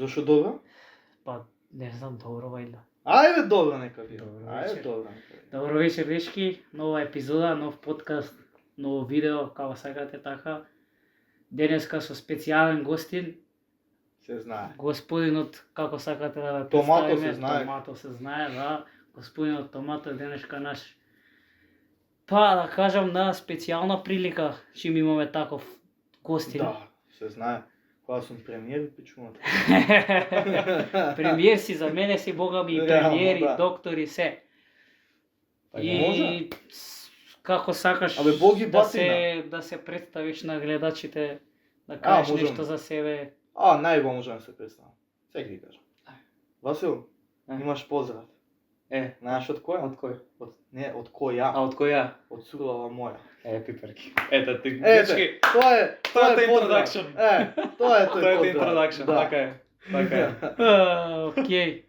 Зашо добро? Па, не знам, добро вајда. Ајде добро нека биде. Добро Ајде вечер. добро нека биде. Добро вечер, дечки. Нова епизода, нов подкаст, ново видео, како сакате така. Денеска со специјален гостин, Се знае. господинот, како сакате да ве Томато представиме, се знае. Томато се знае, да. Господинот Томато е денешка наш, па да кажам, на специјална прилика, чим имаме таков гостин. Да, се знае. Кога сум премиер, пичувам. Премиер си за мене си, бога ми, и Реално, премиери, да. доктори, се. Така И може? како сакаш Абе, Бог ги да се батина. да се представиш на гледачите, да кажеш можам. нешто за себе. Најго можам да се представам. Секи ви кажам. Васил, Е. имаш поздрав. Знаеш од која? Од кој? Од која? Од која? Од сурлава моја. Пиперки. Ето ти. Ете, тоа е Тоа е поздрав. introduction. Тоа е тој Тоа е поздрав. introduction, Да. така е. Така е. Океј.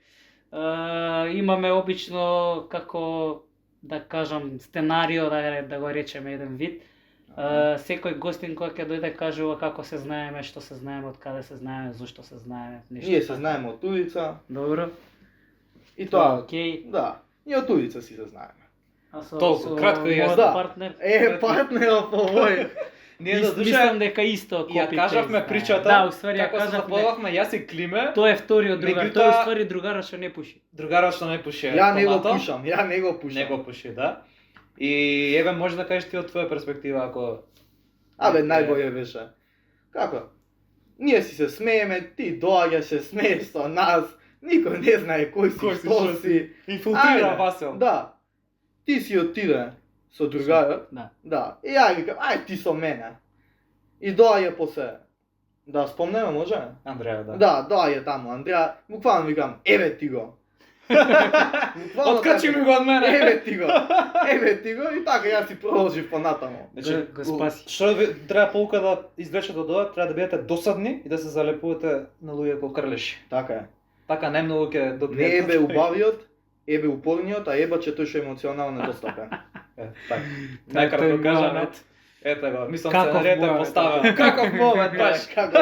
Имаме обично, како да кажам, сценарио, да го речеме еден вид. Секој гостин кој ќе дојде кажува како се знаеме, што се знаеме, од каде се знаеме, зошто се знаеме, нешто. Ние се така. знаеме од улица Добро. и тоа, Океј. да, и од улица си се знаеме. А со, Толку, кратко и мојот јасно. Да. партнер. Партнерот по овој. Ние за Мислам душа дека исто ја копи кажавме пейст, причата. Да, уствари ја како се кажавме. запознавме, јас и Климе, Тој е вториот другар, Меѓутоа- тој е уствари другарот што не пуши. другарот што не пуши. Ја не го Томато. пушам, ја не го пушам. Не го пуши, да. И еве може да кажеш ти од твоја перспектива ако Најбоље беше. Како? Ние си се смееме, ти доаѓаш се смееш со нас, никој не знае кој си, Кој си, што што си. инфилтрира Ајде, Васил. Да. Ти си отиде со другарот, Да. да. И ја викам, ај ти со мене. И доаѓа после. Да спомнеме, може? Андреа, да. Да, доаѓа таму Андреа, буквално викам, еве ти го. Буквално Откачи така, ми го од мене. Еве ти го. Еве ти го и така јас си продолжив понатаму. Го спаси. Што ви треба полука да извлечете од ова, треба да бидете досадни и да се залепувате на луѓе кои крлеши. Така е. Така најмногу ќе Не допријат. ебе убавиот, ебе упорниот, а еба че тој што е емоционално недостапен. Така. Тој Најкратко кажано. момент. Ето го, мислам Каков сценаријата е момент, поставен. Каков момент, баш. Како?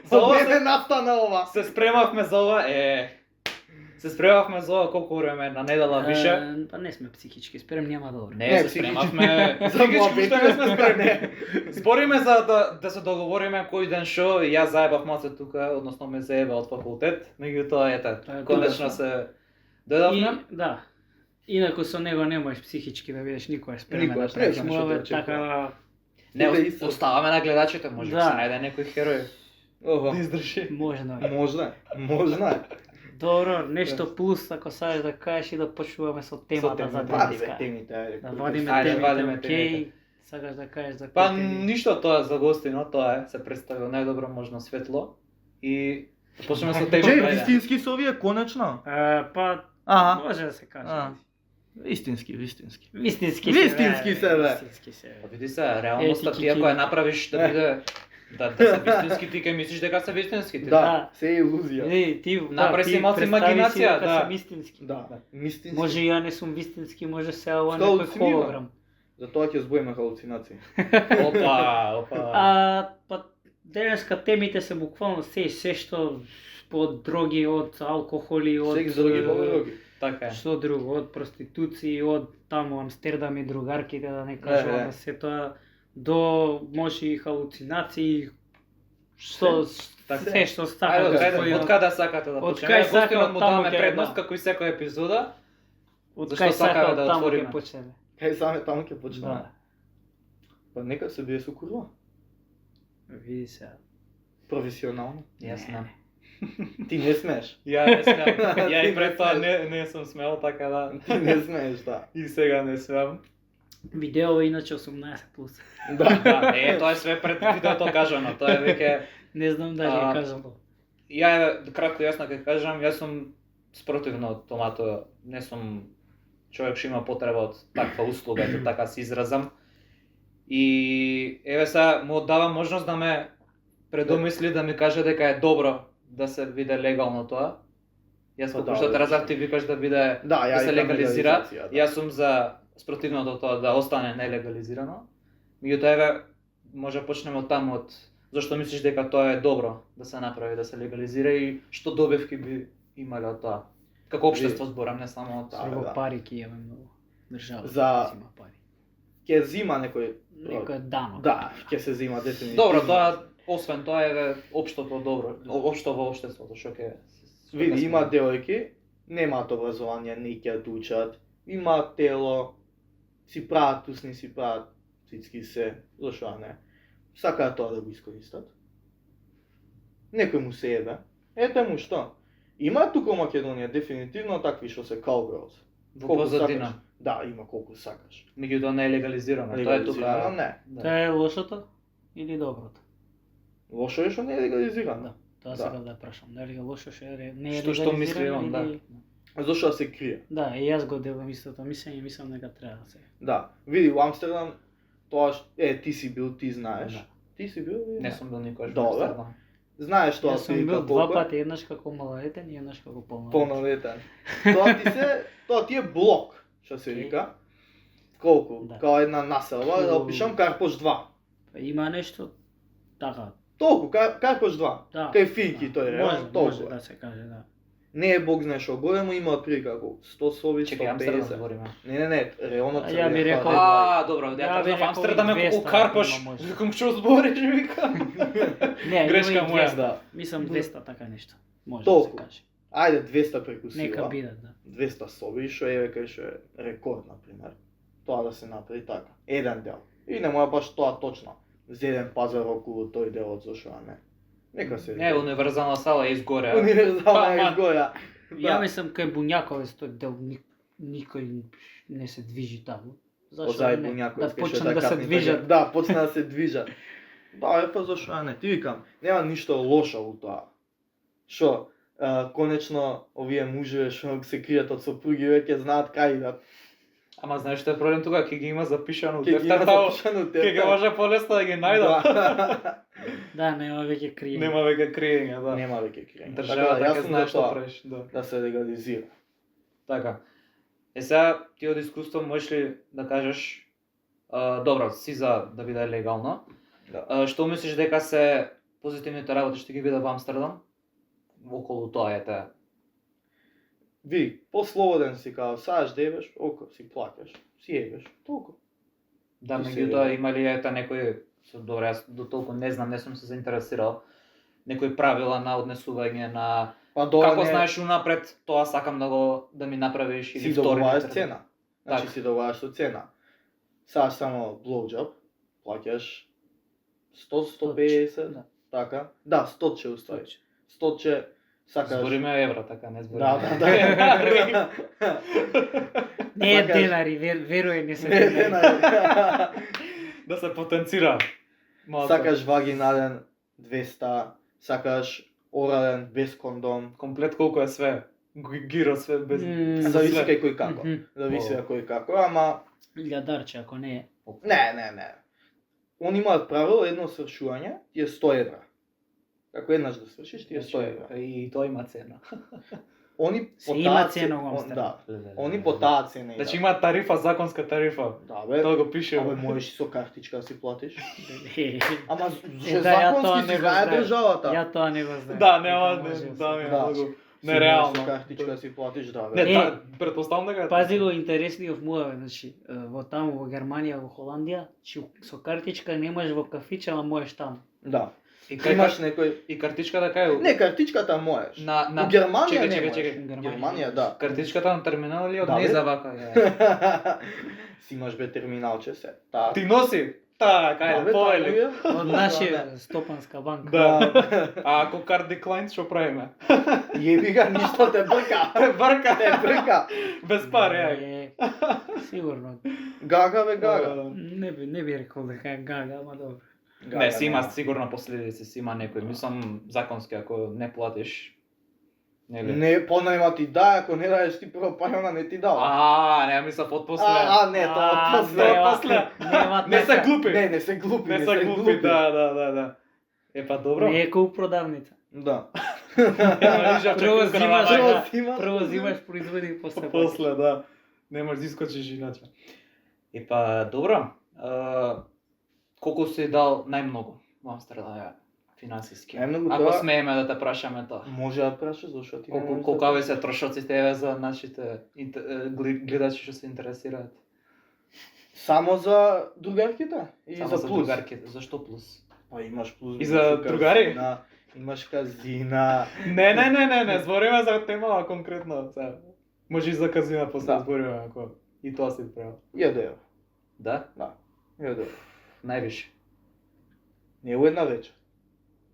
За ова Од мене се- настана ова. Се спремавме за ова, се спремавме за ова колку време на недела више. Па не сме психички спрем, нема добро. Не, се психички. спремавме. За Психички муабет. уште не сме спремни. Не. Збориме за да се договориме кој ден шо, и јас заебав малце тука, односно ме заеба од факултет. Меѓутоа Тоа ете, е конечно чудесно. се дојдовме. Да. Инаку со него не можеш психички да бидеш никој спремен Никогаш, да не правиш знам што муабет, те очекува. така Не, Тебе исто. оставаме на гледачите, може да Да. се најде некој херој Ова. да издржи. можно е. Можна, можна. Добро, нешто плюс ако сакаш да кажеш и да почнуваме со темата темата. за Вади бе денеска. темите, ајде. Да вадиме Ајде, вадиме темите, окей. темите. Сакаш да кажеш за Па кои теми? ништо тоа за гостинот, тоа е, се представи најдобро можно светло и почнеме со Че, темата. вистински со овие конечно? Па Аха. може да се каже. А. Вистински. Вистински Вистински се, бе. Вистински се. Па види се, реалноста Ети, ти ако ки- ја направиш да биде да се вистински, ти ќе мислиш дека се вистински. Ти. Да, се е илузија. Ти Направи си малце представи си имагинација, дека да. сум вистински. Да, вистински. Може и ја не сум вистински, може се ова некој Халуцинирам. холограм. Затоа ќе збоиме халуцинации. Опа. Па денеска темите се буквално се што од дроги, од алкохоли, од Секс, други, други. Така е. што друго, од проституции, од таму Амстердам и другарките, да не кажуваме се тоа, до може и халуцинации, што Така се што сакате. Ајде, од каде сакате да од почнеме? кај Гостинот сака, му таму даваме ќе, предност да. како и секоја епизода. Од Зашто кај сакаме сака, да таму ќе отвориме? почнеме. Кај саме таму ќе почнеме. Да. Па нека се бие со курва. Види се. Професионално. Јас не. Ти не смееш. Ја не смеам. Ја Ти и пред не тоа смееш. не сум смел, така да. Ти не смееш, да. И сега не смеам. Видео иначе 18 плюс. Да. Да, тоа е све пред видеото кажано, тоа е веќе. Не знам дали А, е кажано. Ја кратко јасно ќе кажам, јас сум спротивно од Томато, не сум човек што има потреба од таква услуга, ето така се изразам. И еве сега му дава можност да ме предомисли, да ми каже дека е добро да се биде легално тоа. Јас Па да, како што те да. разав ти викаш да биде Да, ја да се викам легализира. легализација, да. Јас сум за спротивното тоа да остане нелегализирано. Меѓутоа еве може почнеме од таму од Зашто мислиш дека тоа е добро да се направи, да се легализира и што добивки би имале од тоа? Како општество зборам, не само од Да, Прво да. пари ќе имаме многу. Држава За- ќе има пари. Ќе зима некој... Некој данок. Да, ќе се зима дефинитивно. Добро, тоа освен тоа е општото добро, општо во општеството што ќе Види, има девојки, немаат образование, не ќе да учат, имаат тело, си прават усни, си прават цицки се, зашо не? Сакаат тоа да го искористат. Некој му се ебе. Ете му што. Има тука во Македонија дефинитивно такви што се cowgirls. во Колку позадина. сакаш. Да, има колку сакаш. Меѓутоа не е легализирано. Тоа е Легализирано тука. не. Да. Тоа е лошото или доброто? Лошо е што не е легализирано. Да. Тоа Да. сега да прашам. Дали е лошо што не е Што мисли легализирано он, да. или- Зошто да се крие? Да, и јас го делам истото мислење, мислам дека треба да се. Да. Види, во Амстердам, тоа ти си бил, ти знаеш. Да. Ти си бил? Не сум бил никогаш во Добро. Амстердам. Знаеш тоа Јас сум прилика бил два колку е? пати, еднаш како малолетен и еднаш како полнолетен. Полнолетен. Тоа ти е блок, што се Окей. вика. Колку? Да. Као една населба, да Фу. опишам Карпош 2. Па има нешто така. Толку, Карпош 2. Да. Кај Финки тој район, Може толку. да се каже, да. Не е бог знае што големо, има отприлика колку 100 соби, Чекај, Амстердам 150. збориме. Не, реонот А се ја би вика, рекол- тоа А, добро, Ја ја би тргнав рекол Амстердам е 200 колку Карпош. има може. Викам што збориш, викам. Не, Грешка има и моја, 200. да. Мислам 200 така нешто. Може Толку. да се каже. Ајде 200 преку Нека сила. бидат, да. 200 соби, што е кај што е рекорд, например. Тоа да се направи така. Еден дел. И не може баш тоа точно. Зеден пазар околу тој делот, зашо не. Нека се... Не, универзална сала е изгоре. Универзална Па, изгоја. Ја мислам кај Буњаковец тој дел никој не се движи таму. Озај не? Буњаковец, Да кај што почнат да се капне движат. така. Да, почна да се движат. Да, е па зашо не, ти викам, нема ништо лошо во тоа. Што, конечно, овие мужеве што се кријат од сопруги веќе знаат кај идат. Ама знаеш што е проблем тука, ќе ги има запишано у Ќе ги има тефтер, запишано ќе ги тефтер. може полесно да ги најдат. Да. Да, нема веќе крие. Нема веќе криење, да. Нема веќе криење. Државата Така да, ќе јас сум знае за што тоа, правиш, да. да се легализира. Така. Сега ти од искуство можеш ли да кажеш добро, си за да биде легално. Да. Што мислиш дека се позитивните работи што ги виде во Амстердам? Околу тоа ете. Ви, послободен си као, сааш да ебеш, око, си плакаш, си ебеш, толку. Да, И се меѓутоа виде. има ли ете некој со добро, јас до толку не знам, не сум се заинтересирал. Некои правила на однесување на Па добро, како не, знаеш унапред тоа сакам да ми направиш или си втори договараш метр. цена. Значи Така. си договараш со цена. Сааш само blowjob, плаќаш 100-150, Да. така. Да, 100 че уствари. 100 че сакаш... Збориме евро, така, не збориме. Да, да. Не е Сакаш- денари, веруј, не се Не, денари. Да се потенцира. Малку. Сакаш вагинален 200, сакаш орален без кондом. Комплет колку е све. Гиро све без... Зависи све. кај кој како. Мгм. Зависи О. кај кој како, ама Илјадарче, ако не е. не. Они имаат правило едно свршување, ти е 100 евра. Како еднаш да свршиш, ти е 100 евра. И тоа има цена. Они Се по има таа цена во он- Амстердам. Да. Они по таа цена идат. Значи има тарифа, законска тарифа. Да, бе. Тоа го пише. Абе, можеш и со картичка да си платиш. Ама Е, да, ја тоа законски не си го знае знаев. државата. Ја тоа не го знаев. Да, нема, Дека може не, се- да, ми е Да. многу Си нереално. можеш со картичка да си платиш, да, Не, бе. Е, претпоставам дека Пази го интересниот муаве, значи, во таму во Германија, во Холандија, че со картичка не можеш во кафиче, ама можеш таму. Да. И кај Имаш некој... и картичката кај Не, картичката можеш. на У Германија чекај, не чекај, можеш. чекај. Германија. Германија, да. Картичката на терминал или од Да, бе. неза вака е? Си имаш бе терминалче се. Та. Ти носи? Така, Да, бе, ајде, поели. таму е. Од нашия стопанска банка. Да. А ако card declined, што правиме? Јеби га, ништо те брка. Те брка. Те брка. Без пари, ај. Е, Сигурно. Гага бе, гага. Не би рекол дека е гага, ама добро. Не, си има нема. сигурно последици, си има некој. Мислам законски ако не платиш. Нели? Не, понема ти да, ако не даеш ти прво пајона не ти дава. Не, мислам од после. Не, тоа после. после. Нема Не се глупи. Не се глупи, Не се глупи, да. Епа добро. Не е како у продавница. Да. Прво зимаш, Прво да. зимаш. Прво зимаш производи и после. После, да. Не можеш да искочиш иначе. Епа добро. Колку си дал најмногу во Амстердам? финансиски. Најмногу Ако тоа- смееме да те прашаме тоа. Може да прашаш зашто ти не Колку се трошоците еве за нашите гледачи што се интересираат? Само за другарките и Само за за плюс. другарките. Зашто плюс? Па имаш плюс. И за имаш другари? казина, имаш казина. Не, збориме за темава конкретно. Може и за казина после Да. збориме ако и тоа се прави. 1 евро. Да? 1 евро. Највише. Не у една вечер.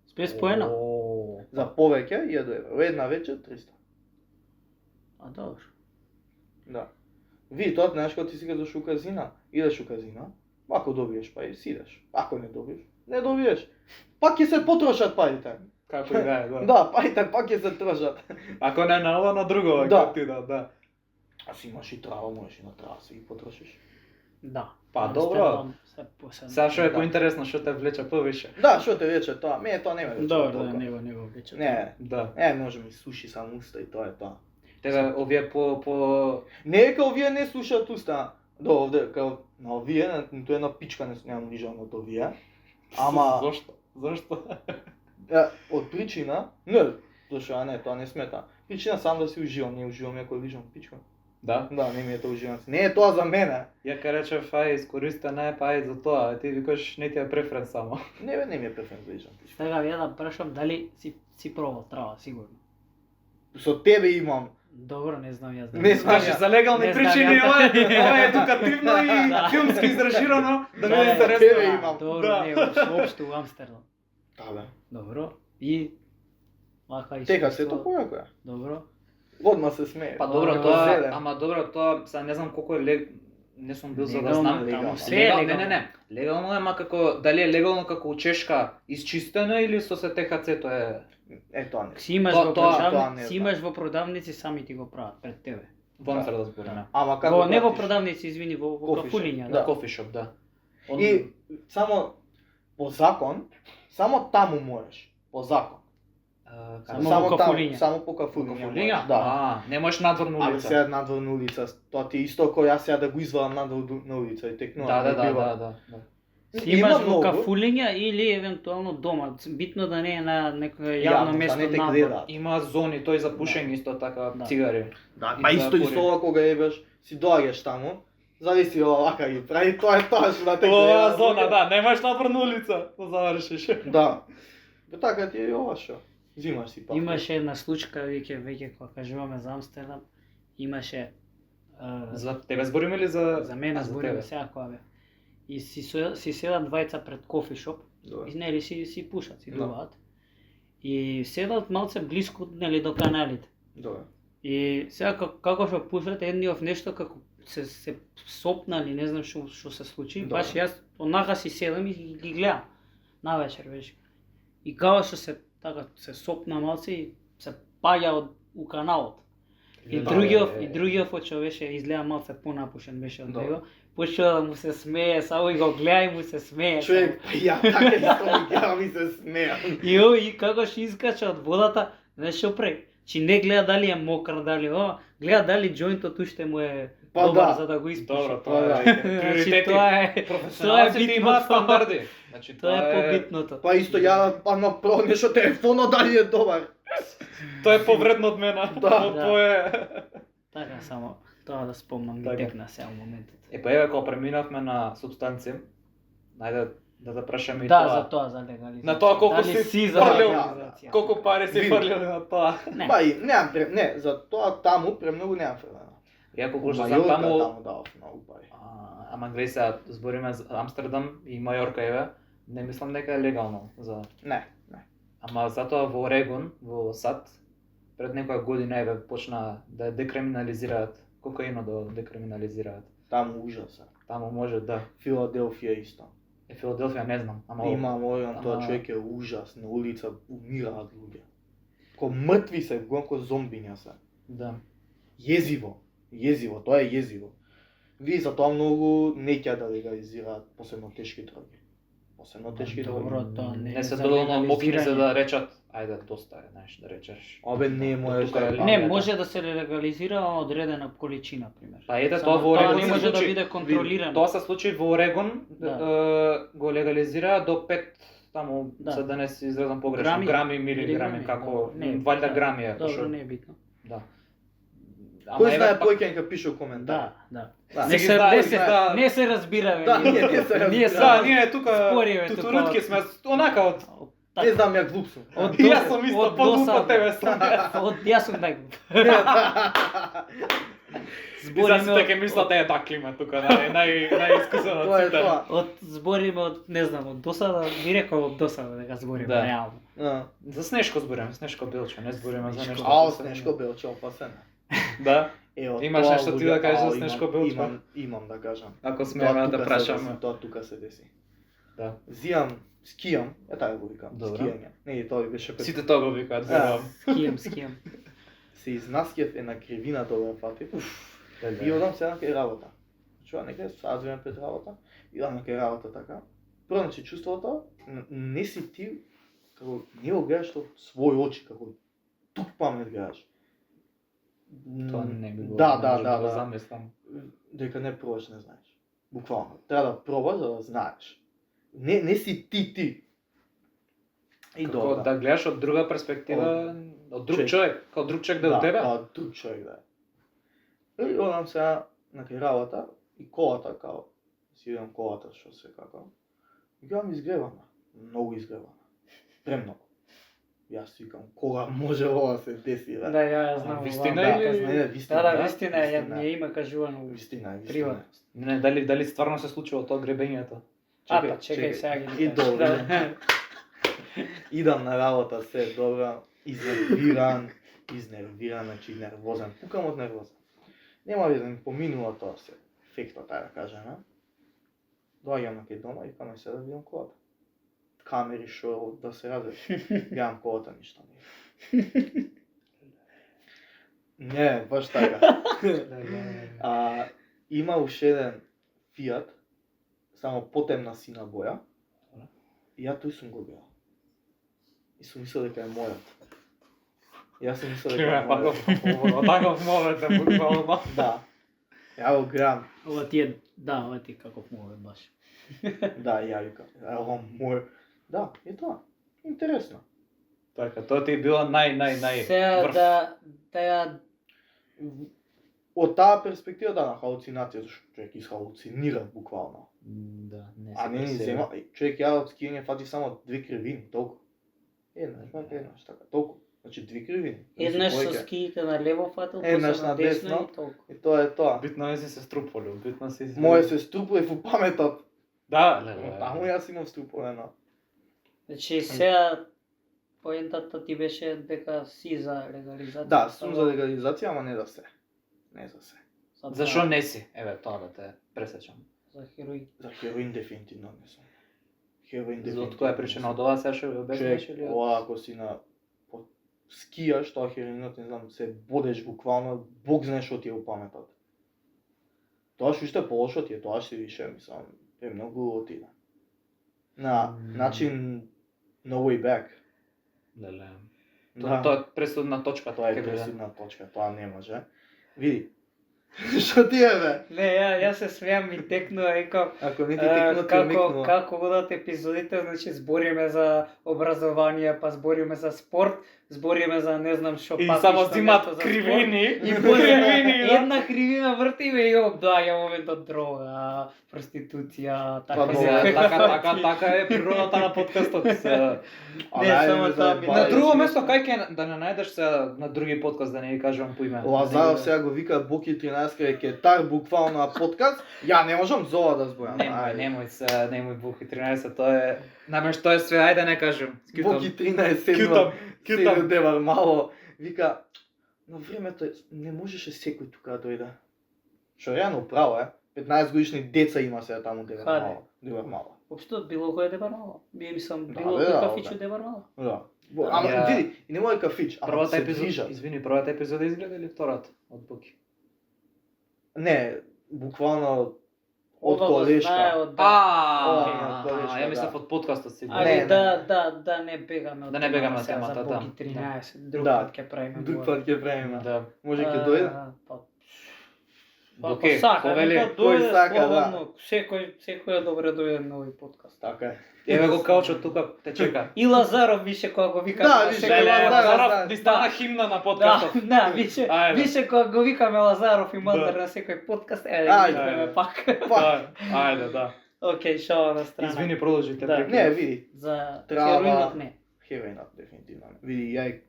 Спес по една. О, За повеќе 1 евро. У една вечер 300. А добро. Да. Ви тоа знаеш кога ти си кажеш у казина, идеш у казина, ако добиеш пари, си идеш. Ако не добиеш, не добиеш. Пак ќе се потрошат парите. како и да е, да. Да, парите пак ќе се трошат. Ако не на ова, на друго, Да. како ти да. А си имаш и трава, можеш и на трава си ги потрошиш. Да. Па, Амстердам се посебно. Сега што е Да. поинтересно, што те влече повише. Да, што те рече тоа? Мене тоа не ме рече. Добро, да, толку. него вече. Не, Да. може ми суши само уста и тоа е тоа. Тебе овие по Не е као вие не слушаат уста. До овде, као на овие, тоа е на пичка не немам нижано од овие. Ама, Зошто? од причина, не, зашто не, тоа не смета. Причина сам да си уживам, не уживам ако лижам пичка. Да. Да, не ми е тоа уживам. Не е тоа за мене. Ја ка речев, ај, искористи не, па ај за тоа, а ти викаш не ти е преференс само. Не бе, не ми е преферен да лижам пичка. Сега ја да прашам дали си пробал трава, сигурно. Со тебе имам. Добро, не знам јас. Не знам. Кажи за легални Не знам причини, ја. ова е едукативно и Да. филмски изрежирано, да Да, биде е, интересно. тебе имам. Добро, Да. не, општо у Амстердам. Да, бе. Добро. И вака Тека искуство. сето појако е. Добро. Одма се смее. Па добро, Ова, тоа, зелен. ама добро, тоа, сега не знам колку е не сум бил за да Легално, знам. таму се е Не, легално. не. Легално е, ма како дали е легално како у Чешка изчистено или со се ТХC-то е. Е, тоа не. Си имаш Тоа- во тоа- тоа продавници, не си имаш во продавници, сами ти го прават пред тебе. Во Амстердам збориме. Ама како Во не во платиш? продавници, извини, во Кофи шоп, кафулиња, да. да. Кофи шоп, да. И само по закон, само таму можеш. По закон. Само во кафулиња. Само по кафулиња. Кафулиња? можеш, Да. А, не можеш надвор на Абе улица. сега надвор на улица, тоа ти е исто кој јас сега да го извадам надвор на улица и текнувам. Да. Си Има имаш во многу. кафулиња или евентуално дома. Битно да не е на некое јавно Јавно, да место не те надвор. гледаат. Има зони тој за пушење исто така, Да. цигари. Да, И па за исто и кури. со ова кога ебеш, си доаѓаш таму, зависи вака ги прави, тоа е тоа што да те Ова гледаат. зона, да, немаш надвор на улица, да завршиш. Да. Бе така ти е ова шо. Зимаш си пак. Имаше една случка, веќе кога кажуваме за Амстердам, имаше За тебе збориме ли за мене А, збориме тебе? сега кога бе. И си седат двајца пред кофи шоп, Добре. и нели си пушат, си Да. дуваат. И седат малце блиску нели до каналите. Добре. И сега како што пушат едниот нешто како се сопнали, не знам што се случи. Добре. Баш јас онака си седам и ги гледам навечер веќе. И као што се така се сопна малце и се паѓа у каналот. И Да, другиот фочо беше изгледа малце понапушен беше од Да. него. Почна да му се смее, само и го гледа и му се смее. Човек, па ја така исто ми гледам и се смеам. И како што искача од водата, знаеш што прави? Чи не гледа дали е мокар, дали ова, гледа дали џоинтот уште му е Па добар да. за да го испуши. Добро, Па тоа да. е Значи приоритети. тоа е Професионалците имаат стандарди. Значи Тоа е побитното. Па исто ја па на прво нешто телефонот дали е добар. Тоа е повредно од мене. Да. Тоа е. Така само тоа да спомнам ми Така. текна сега моментот. Па еве кога преминавме на супстанци, најде да прашаме и Да, тоа. за тоа за легализација. На тоа колку Дали си за фрлил? легализација? Колку пари си Види. фрлили на тоа? Не. Па и немам не, за тоа таму премногу немам фрлено. Ја колку што Мајорка знам таму, таму давав многу пари. ама гледај сега, збориме за Амстердам и Мајорка еве, не мислам дека е легално за. Не. Ама затоа во Орегон, во САД, пред некоја година еве почна да декриминализираат кокаинот да декриминализираат. Таму ужаса. Таму може да. Филаделфија исто. Филаделфија не знам, ама Има мојан тоа Ама- човек е ужас, на улица умираат луѓе. Ко мртви се, ко зомбиња се. да. Језиво, тоа е језиво. Ви за тоа многу не ќе да легализираат посебно тешки дроги. Посебно тешки Добро, дроги. тоа не е Не се за доволно мокри за легализирање. да речат, ајде доста е, знаеш, да речеш. Абе не можеш тука е да ли? Не, Да. може да се легализира одредена количина, пример. Па ете Само тоа во тоа Орегон не се може да случи. биде контролирано. Тоа се случи во Орегон, Да. го легализира до 5 таму Да. за да не се изразам погрешно, Грами? грами, милиграми, Милиграми, како добро, не е валјда битно. грами е, Добро, пошо- не е битно. да. Кој еве знае пак- кој ќе пише у коментари. Да, да. Да. Не Си се, знае, не се, да. не се разбираме. Да, ние. ние не се Ние разбираме. Да, ние тука спориме тутурутки тука. сме, онака од... Не знам ја глуп сум. Од И јас дос- сум исто од по-глуп досада. од тебе сум. Од јас сум так. И Збориме сите ќе мислат е клима тука, најискусен од Тоа е сите. тоа. од збориме од не знам, од досада, би рекол од досада дека збориме Да. реално. Да. За Снешко збориме, Снешко Белче, не збориме за нешто. Ао, Снешко Белче опасен. Да. Ево, Имаш тоа нешто ти луѓе, да кажеш за ао, Снешко имам- Белче? Имам да кажам. Ако смееме Тоа да тука се прашаме. деси, Тоа тука се деси. Да. Зијам, скијам, така го викам, Добро. скијање. Не, тоа беше пред. Сите тоа го викаат, верувам. Скијам. Се изнаскев една кривина тоа фати. И Да. одам се на кај работа. Чува некај сад време пред работа, идам на кај работа така. Прво значи чувството не си ти како не го гледаш од своји очи, како тук памет гледаш. Тоа не би го Да, не да, можам да, го да. замислам. Дека не пробаш не знаеш. Буквално. Треба да пробаш за да знаеш. Не си ти. И Како добро. да гледаш од друга перспектива, од друг човек. човек, како друг човек да е од тебе. Да, друг човек да е. И одам сега на кај работа и колата, као, си идам колата, што се како. И гледам изгревана. Многу изгревана. Премногу. Јас си викам, кога може ова се деси, бе? Да, ја знам. Вистина ова, или- знам. Не, вистина. Да, вистина е, ја има кажувано. Вистина, Приватно. Не, дали стварно се случило тоа гребењето? Чекај сега ги И кажеш. добро. Да. Идам на работа, се добро, изнервиран, значи нервозен, пукам од нервоза. Нема веза, ми поминува тоа се, ефекта, тај да кажеме. Доаѓам на кај дома и каме се да видам колата. Камери шо да се разреш. Гледам колата, ништо не. Не, баш така. Има уште еден Fiat, само потемна сина боја. И ја тој сум го гледал. И сум мислел дека е мојот. Јас сум мислел дека е мојот. Таков момент е буквално. Да. Ја го гледам. Ова ти е, да, ова ти е каков мовет баш. Да, ја викам. Ова мој. Да, е тоа. Интересно. Така, тоа ти е било нај Сега врв. да ја Од таа перспектива да на халуцинација, зашто човек изхалуцинира буквално. Да, не А не ни зема, човек ја од скијање фати само 2 кривини, толку. Еднаш, така, толку. Значи 2 кривини. еднаш Мисли, со повеќе. скиите на лево фатил, Еднаш после на на десно десно. и толку. И тоа е тоа. Битно е се струполи, битно си... Моје се струплев у паметот. Да, Таму јас имам струплено. Значи сега поентата ти беше дека си за легализација. Да, сум за легализација, ама не за се. Не за се. Зашо не си? Еве, тоа да те пресечам. За хероин. За хероин дефинитивно не сум. Хероин За дефинитивно. од која причина? Од ова сега што ви обясниш Човек, или? ова ако си на скијаш, тоа хероинот, не знам, се бодеш буквално, Бог знае што ти е у паметот. Тоа што уште полошо ти е, тоа што више, мислам, е многу отида. На начин no way back. Леле. Да. Тоа е пресудна точка, Тоа е ќе биде. пресудна точка, тоа не може. Види. Што ти е, бе? Не, ја се смеам и текнува, викам, Ако не ти текно, ти мекнува. како одат епизодите, значи збориме за образование, па збориме за спорт, збориме за не знам што И пак само ништо зимат нешто за кривини. спорт. И после една кривина вртиме и доаѓа моментот дрога, проституција, така Па, се. Така е природата на подкастот. Не, само тоа ми- На друго место кај ќе да не најдеш се на други подкаст да не ги кажувам по име. Лазаров сега го вика Боки 13 е тар буквално на подкаст. Ја не можам за ова да збојам. Немој Бухи 13, тоа е намеш тоа е све, ајде не кажем. Боки 13 Кјутам. седно девар мало, вика, на времето не можеше секој тука да дојде. Што реално право е, 15 годишни деца има сега таму девар Хаде? мало. Девар мало. Општо било кој е Девар Мало. Би мислам Да, било бе, кој да, кафиче да. Девар Мало. Да. Ама Ја- види, и не може кафич, ама Првата се епизода, движат. извини, првата епизода изгледа или втората од Буки? Не, буквално од Ова го знае колешка. од Ова, колешка, ја мислев да. од подкастот си. Не, Али не. да не бегаме од Да не бегаме од сега темата, за да. Боги 13, друг Да. пат ќе правиме. Друг пат ќе правиме. Да. Може ќе дојде? Па, Па, Окей, сака, повели, нека кој дојде сака, да. слободно. Секој е добре дојде на овој подкаст. Така е. Еве го каучот тука те чека. И Лазаров више кога го викаме Да, на више секој Лазаров, подкаст. да. ни стана химна на Да, подкастот. да, више Ајде. кога го викаме Лазаров и Мандар Да. на секој подкаст, да Ајде. ги викаме пак. Да, ајде, да. Океј, шала на страна. Извини, продолжите. Да. прекинав. Не, види, За Трава. хероинот не. хероинот дефинитивно. Види, ја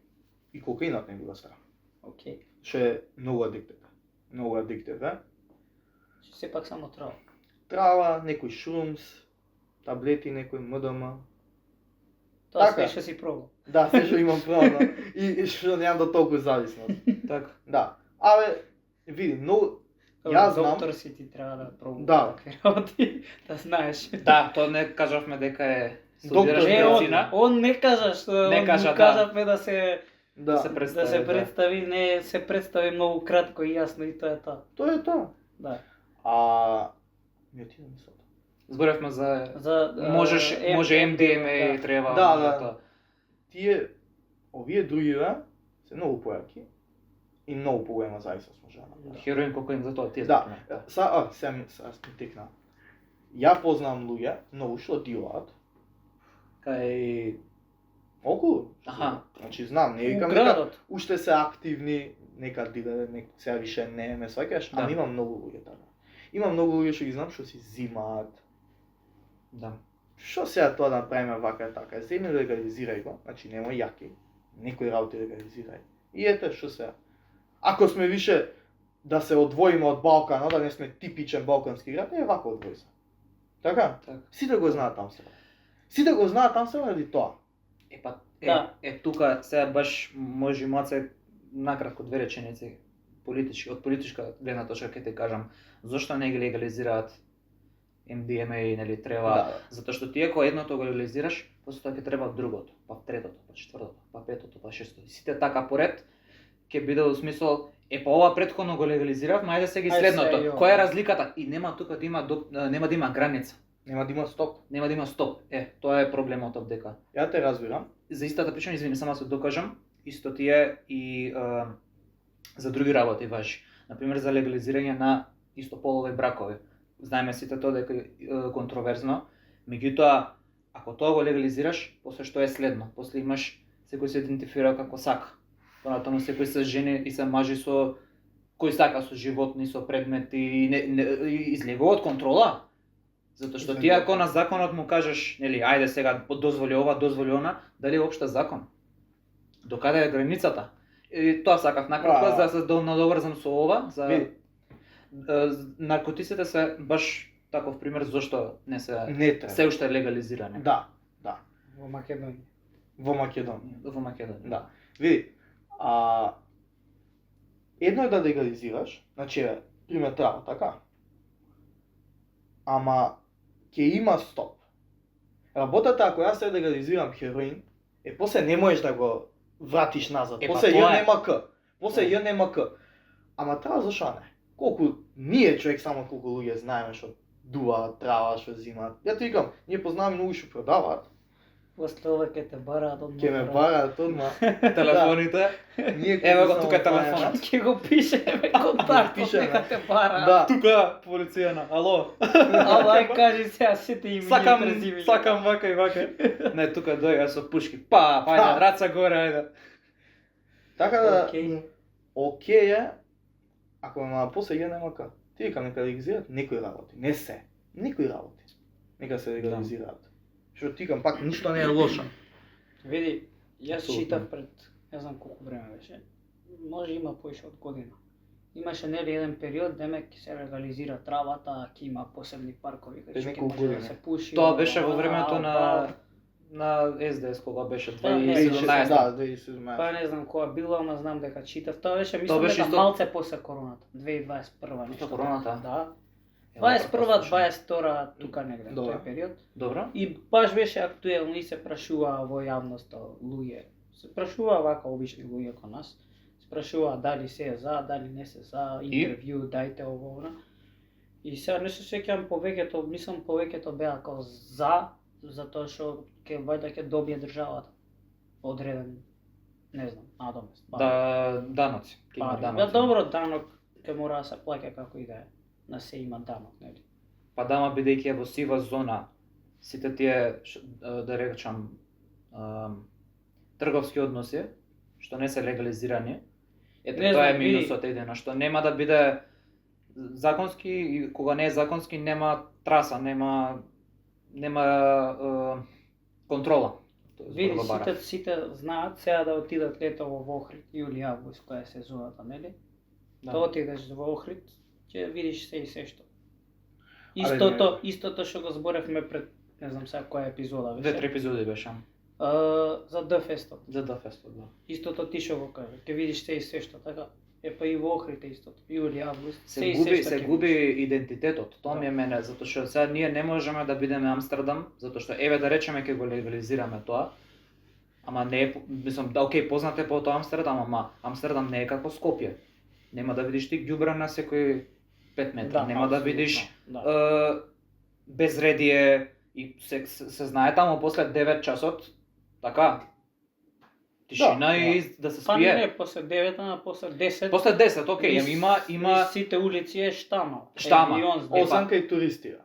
и кокаинот не била страх. Океј. Што е многу адиктив. Многу адиктив, е? Сепак само трава. Трава, некој шрумс, таблети, некој МДМ. Тоа Така. се што си пробал. Да, се што имам право, и што немам до толку зависност. Така. Да. Абе, види, многу... Јас знам... Доктор си ти треба да пробуваш Да. такви работи, да знаеш. Да, тоа не кажавме дека е Доктор студираш Не, медицина. он не кажа што Не он кажа, му да. кажавме да се Да, се представи, да се да. представи, не се представи многу кратко и јасно и тоа е тоа. тоа е тоа. Да. А... Не отидам мислата. Зборевме за За може MDMA да. треба Да, за да. тоа. Тие, овие другиве, се многу појаки и многу поголема зависност може да направи. Хероин, кокаин за тоа тие Да, зборевме. сега ми текна. Ја познавам луѓе, многу што дилаат, Кај околу. Аха. Значи знам, не У викам дека градот. уште се активни, нека диле, сега више не ме сваќаш, Да. ама има многу луѓе така. Има многу луѓе што ги знам што си зимаат. да. Што сега тоа да направиме вака и така? Земи легализирај го, значи немој јаки, некои работи легализирај. И ете што сега. Ако сме више да се одвоиме од Балканот, да не сме типичен балкански град, е вака одвој се. Така? Така. Сите го знаат таму сега. Сите го знаат таму сега ради тоа. Епа, Да. тука сега баш може маце накратко две реченици политички, од политичка гледна точка ќе те кажам, зошто не ги легализираат MDMA, нели треба, Да. затоа што ти ако едното го легализираш, после тоа ќе треба другото, па третото, па четвртото, па петото, па шестото. Сите така поред ќе биде во смисол па ова претходно го легализирав, ајде сега и Ајде следното. сега и ова. Која е разликата? И нема тука да има нема да има граница, Нема да има стоп. нема да има стоп. Тоа е проблемот овдека. Ја те разбирам. За истата причина, извини, само се докажам, исто тие и за други работи важи. Например, за легализирање на истополови бракови. Знаеме сите тоа дека е контроверзно, меѓутоа, ако тоа го легализираш, после што е следно? После имаш секој се идентифира како сака. Понатаму секој се жени и се мажи со кој сака, со животни, со предмети и и излегува од контрола. Затоа што ти ако на законот му кажеш, нели, ајде сега дозволи ова, дозволи она, дали е општа закон? Докаде е границата? И тоа сакав накратко за да се надоврзам со ова, за Види. наркотиците се баш таков пример зошто не се Не треба. се уште легализирани Да, да. Во Македонија. Во Македонија. во Македонија. Да. Види, едно е да легализираш, значи е, пример трава, така? Ама ќе има стоп. Работата ако јас се легализирам хероин, после не можеш да го вратиш назад. Па После тоа е. ЈНМК. После ЈНМК. Ама трава зашо не? Колку ние човек само колку луѓе знаеме што дуваат трава, што взимаат. Ја ти викам, ние познаваме многу што продаваат. После ова ќе те бараат од Ќе ме бараат одма. Телефоните. Ние Ево го само тука е знаеме. телефонот. Ќе го пишеме контакт, Пишеме. нека те бараат. Да. Тука полицијана. Ало. Ало, ај кажи сега сите имени Сакам и презимени. сакам вака и вака. Не, тука дојга со пушки. Па, ајде, раца горе, ајде. Така да, Океј. окей е, ако ма после ЈНМК, ти викам нека легализираат некои работи, не се, некои работи, нека се легализираат. Што ти викам, пак ништо не е лошо. Види, јас Апсолутно. читав пред, не знам колку време беше, може има поише од година. Имаше нели еден период, демек ќе се легализира травата, ќе има посебни паркови кај што ќе неколку може да години. се пуши. Тоа беше во времето па на СДС кога беше Па, не, 2017. Да, 2017. Па не знам кога било, ама знам дека читав. Тоа беше Тоа мислам беше дека исто- малце после короната, 2021 нешто. короната? Да. Ево, 21 слушам. 22 тука негде Добро. тој период. Добро. И баш беше актуелно и се прашува во јавноста луѓе. Се прашува вака обични луѓе кон нас. Се прашува дали се е за, дали не се за, интервју, дајте ово она. И сега не се сеќавам повеќето, мислам повеќето беа како за, затоа што ќе вајда ќе добие државата одреден, не знам, надомест. Да, даноци. Ќе има Пари. Да, даноци. добро, данок ќе мора да се плаќа како и да е. На се има данок, нели? Па дама бидејќи е во сива зона, сите тие да речам трговски односи што не се легализирани. Ете Не тоа е знам, види. минусот едино што нема да биде законски и кога не е законски нема траса, нема контрола. Тоа е Види, зборува бара. сите знаат сега да отидат летово во Охрид, јули, август, која е сезоната, нели? Да. Да отидеш во Охрид, ќе видиш се и се што. Абе, Истото што го зборевме пред, не знам сега која епизода беше. 2-3 епизоди беше. За Д-фестот. За да фестот, да. Истото ти што го кажа, ќе видиш се и се што, така. Е па и во Охрид е истото. Јули, август, Се и губи, што се ќе губи видиш. идентитетот. Тоа ми е мене, затоа што сега ние не можеме да бидеме Амстердам, затоа што еве да речеме ќе го легализираме тоа. Ама не е, мислам, да окей, познат е по тоа Амстердам, ама Амстердам не е како Скопје. Нема да видиш ти ѓубра на секој 5 метри, нема да апсолутно, видиш да. безредие и се знае таму после 9 часот, така. Тишина Да, и да се Па спие. не, после 9, ама после 10. После 10, окей, има низ сите улици е штама. Штама. Е, и он знае. Осанка и туристија.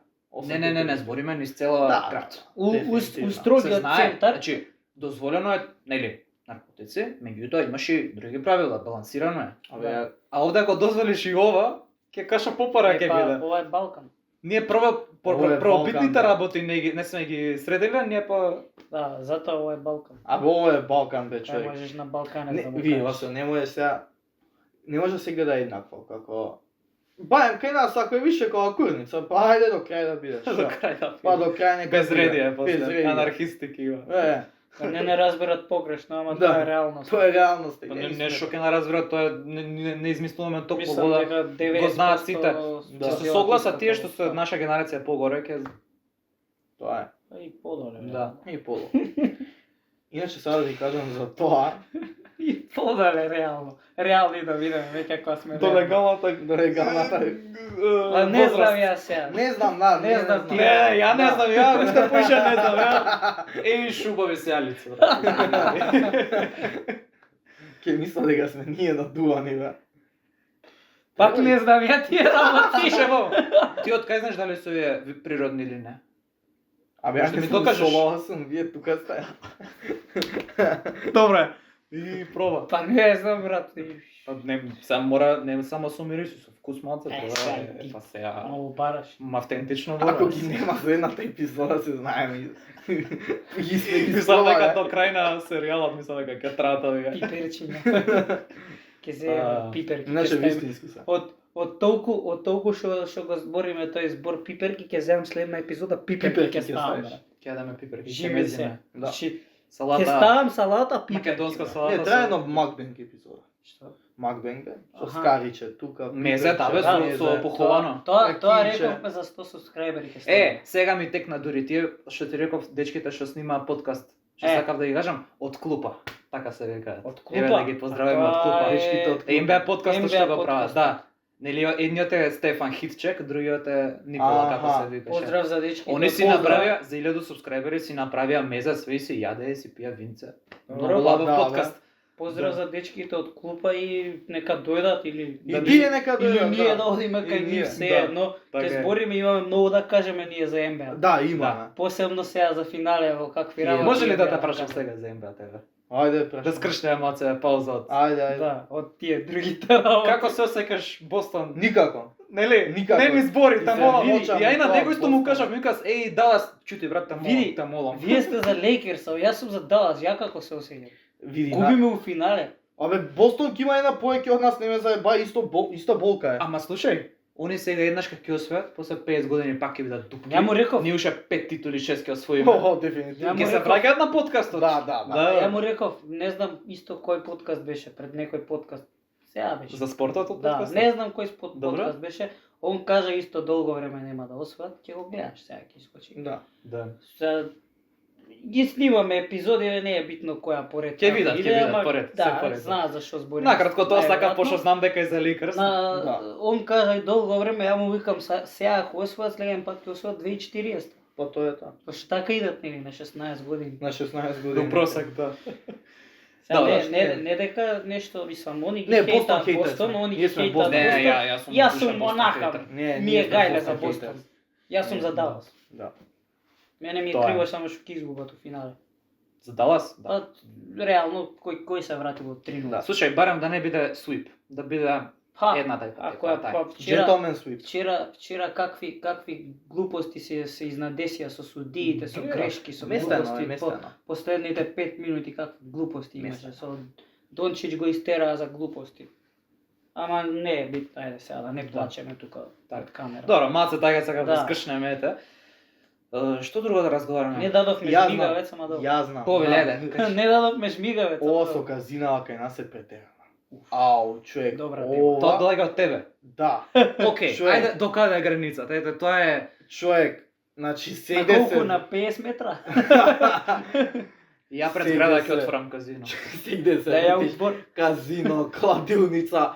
Не, збориме низ цела Да, град. У Дефинитивно. Се строгиот знае, центар, значи дозволено е, нели, наркотици, меѓутоа имаш и други правила, балансирано е. Абе, А овде ако дозволиш и ова, ќе каша попара ќе биде. ова е Балкан. Ние Ова е првобитните Балкан, да. работи не сме ги средили, ние па Да, затоа ова е Балкан. абе ово е Балкан бе Кај човек. можеш на Балканец Не, да му ви, кажеш. Васо, не може сега, не може да се гледа еднакво, како... Барем кај нас, ако е више кога курница, па ајде до крај да бидеш. до крај да. Па до крај нека Безредие биде. после, Безредие. анархисти ќе има. Е, Да не разберат погрешно, ама Да. тоа е реалност. тоа е реалност. Па не што ќе наразберат, тоа не измислуваме токму Мислам вода. дека 90% го знаат сите. Да. Ќе се согласат тие што се од наша генерација погоре, ќе Тоа Па и подоле. да. е. И полу. Иначе сега да ви кажам за тоа, И подоле реално. Реални да видиме веќе кога сме. до легалната, Па не знам ја сега. Не знам, да, Не знам ти. Не, ја не знам, ја уште поише не знам, ја. Еј шубави сеалици. Ке мисля дека сме ние надувани, бе. Пак не знам ја тие работи. Тише во. Ти од кај знаеш дали се овие природни или не? Абе, Можеш ја да ми ми докажеш? докажеш? Сум, вие тука сте. Добре. И проба. Па не знам брат. Не, сам мора, не само со мирис, со вкус малце, сега тоа ти. е, па сега, Много бараш. автентично Ако вода. ги нема за едната епизода, се знаеме. Ги сме ги Мислам дека спробале. до крај на серијалот, мислам дека ќе трае тоа веќе. Пиперчиња. Ке се А, пиперки. Иначе ќе ставим. вистински се. Од толку што го збориме тој збор пиперки, ќе земам следна епизода пиперки Пиперки ќе ќе ставам. ставиш. брат. Ќе даме пиперки, ќе Живи се. мезиме. Да. Значи, ќе Салата, ставам салата пиперки. македонска брат. салата. Не, треба едно макбенг епизода. Што? Макбенг бе, со Аха. скариче тука. Мезе, да, бе, пиперче, со мезе. поховано. Тоа Ракијче. рековме за 100 субскрајбери ќе ставам. Сега ми текна дури тие што ти реков дечките што снимаат подкаст. Што сакав да ги кажам, од клупа. Така се викаат. Од Еве клупа? да ги поздравиме А од тоа клупа. е- Дечките од МБА подкастот МБА што го прават, подкастот. да. Нели едниот е Стефан Хитчек, другиот е Никола како Аха. се викаше. Поздрав за дечките. Они си поздрав. направија за 1000 субскрајбери си направија меза, све и си јаде, си пија винце. Добро, Многу лабав да, подкаст. Поздрав за дечките од клупа и нека дојдат или И тие нека или дојдат, ние да. да одиме И кај ние, нив се да. едно. Така Ќе е. збориме, имаме многу да кажеме ние за МБА. Да, имаме. Посебно сега за финале во какви Е, работи. Може ли да МБА те прашам кажеме. сега за МБА тебе? Ајде, прашам. Да скршне емоција, пауза од. Ајде, ајде. Да, од тие другите работи. Како се осеќаш Бостон? Никако. Нели? Никако. Не ми збори, те И се молам. врачам Ја и на тоа него исто му Бостон. кажав, ми кажа, еј, Далас, чути брат, те молам, Види, те молам. Вие сте за Лейкерс, а јас сум за Далас. Ја како се осеќам? Види, Губиме у финале. Абе, Бостон ќе има една повеќе од нас, не ме заеба, иста болка е. Ама слушај, они сега еднаш кога ќе освојат, после 50 години пак ќе бидат дупки. Ја му реков. Ние уште 5 титули 6 ќе освоиме. О, дефинитивно. Ја Ќе му се реков. враќаат на подкастот. Да, да, да. Ја му реков, не знам исто кој подкаст беше, пред некој подкаст. Сега беше. За спортот од Да, подкастот? не знам кој Добро. подкаст беше. Он кажа исто долго време нема да освојат, ќе го гледаш сега ќе искочи. Да. Да. Сега ги снимаме епизоди, не е битно која поред. Ќе видат, ќе иде, видат ама поред, се Да, поред, да. знаат за што збориме. Накратко тоа сакав, Најверојатно. пошто знам дека е за Лейкерс. Да. Он кажа и долго време, ја му викам сега ако освојат следен пат ќе освојат 2040. Па тоа е тоа. Пошто така идат нели на 16 години. На 16 години. До просек, да. Сега Да, не дека нешто мислам, они ги Не, Бостон хейтаат хейтери Бостон, сме. они Ние ги сме хейтаат Бостон. Бостон. Јас сум Бостон онака, хейтер. Не, ми ние е сме гајле Бостон за Бостон. хейтери. Јас сум Не, за Далас. Да. Мене ми е Тоа е. криво само што ќе изгубат у финале. За Далас? Да. Па реално кој се врати во 3-0. Да, слушај, барем да не биде sweep, да биде една тека. Ако ја така е. па вчера Gentleman sweep. вчера какви глупости се изнадесија со судиите, со Да, грешки, со местено е, глупости. местено. Последните 5 минути какви глупости имаше. Местено. Со Дончич го истераа за глупости. Ама не е битно, ајде сега да не плачеме тука пред камера. Добро, маце така сега да Да. скршнеме ете. Што друго да разговараме? Не дадовме Ја жмигавец, знам, ама добро. ја знам. Повеле, да. ајде. Не дадовме жмигавец. ама Ова со добро. казинава кај нас е претерано. Ау, човек. Добра ова- Тоа доаѓа од тебе. Да. Океј, Човек. ајде до каде е границата? Ете, тоа е Човек, значи На седе колку се... на 50 метра? ја пред Седе града се. ќе отворам казино. Сегде се. Да ја видиш, узбор. казино, кладилница.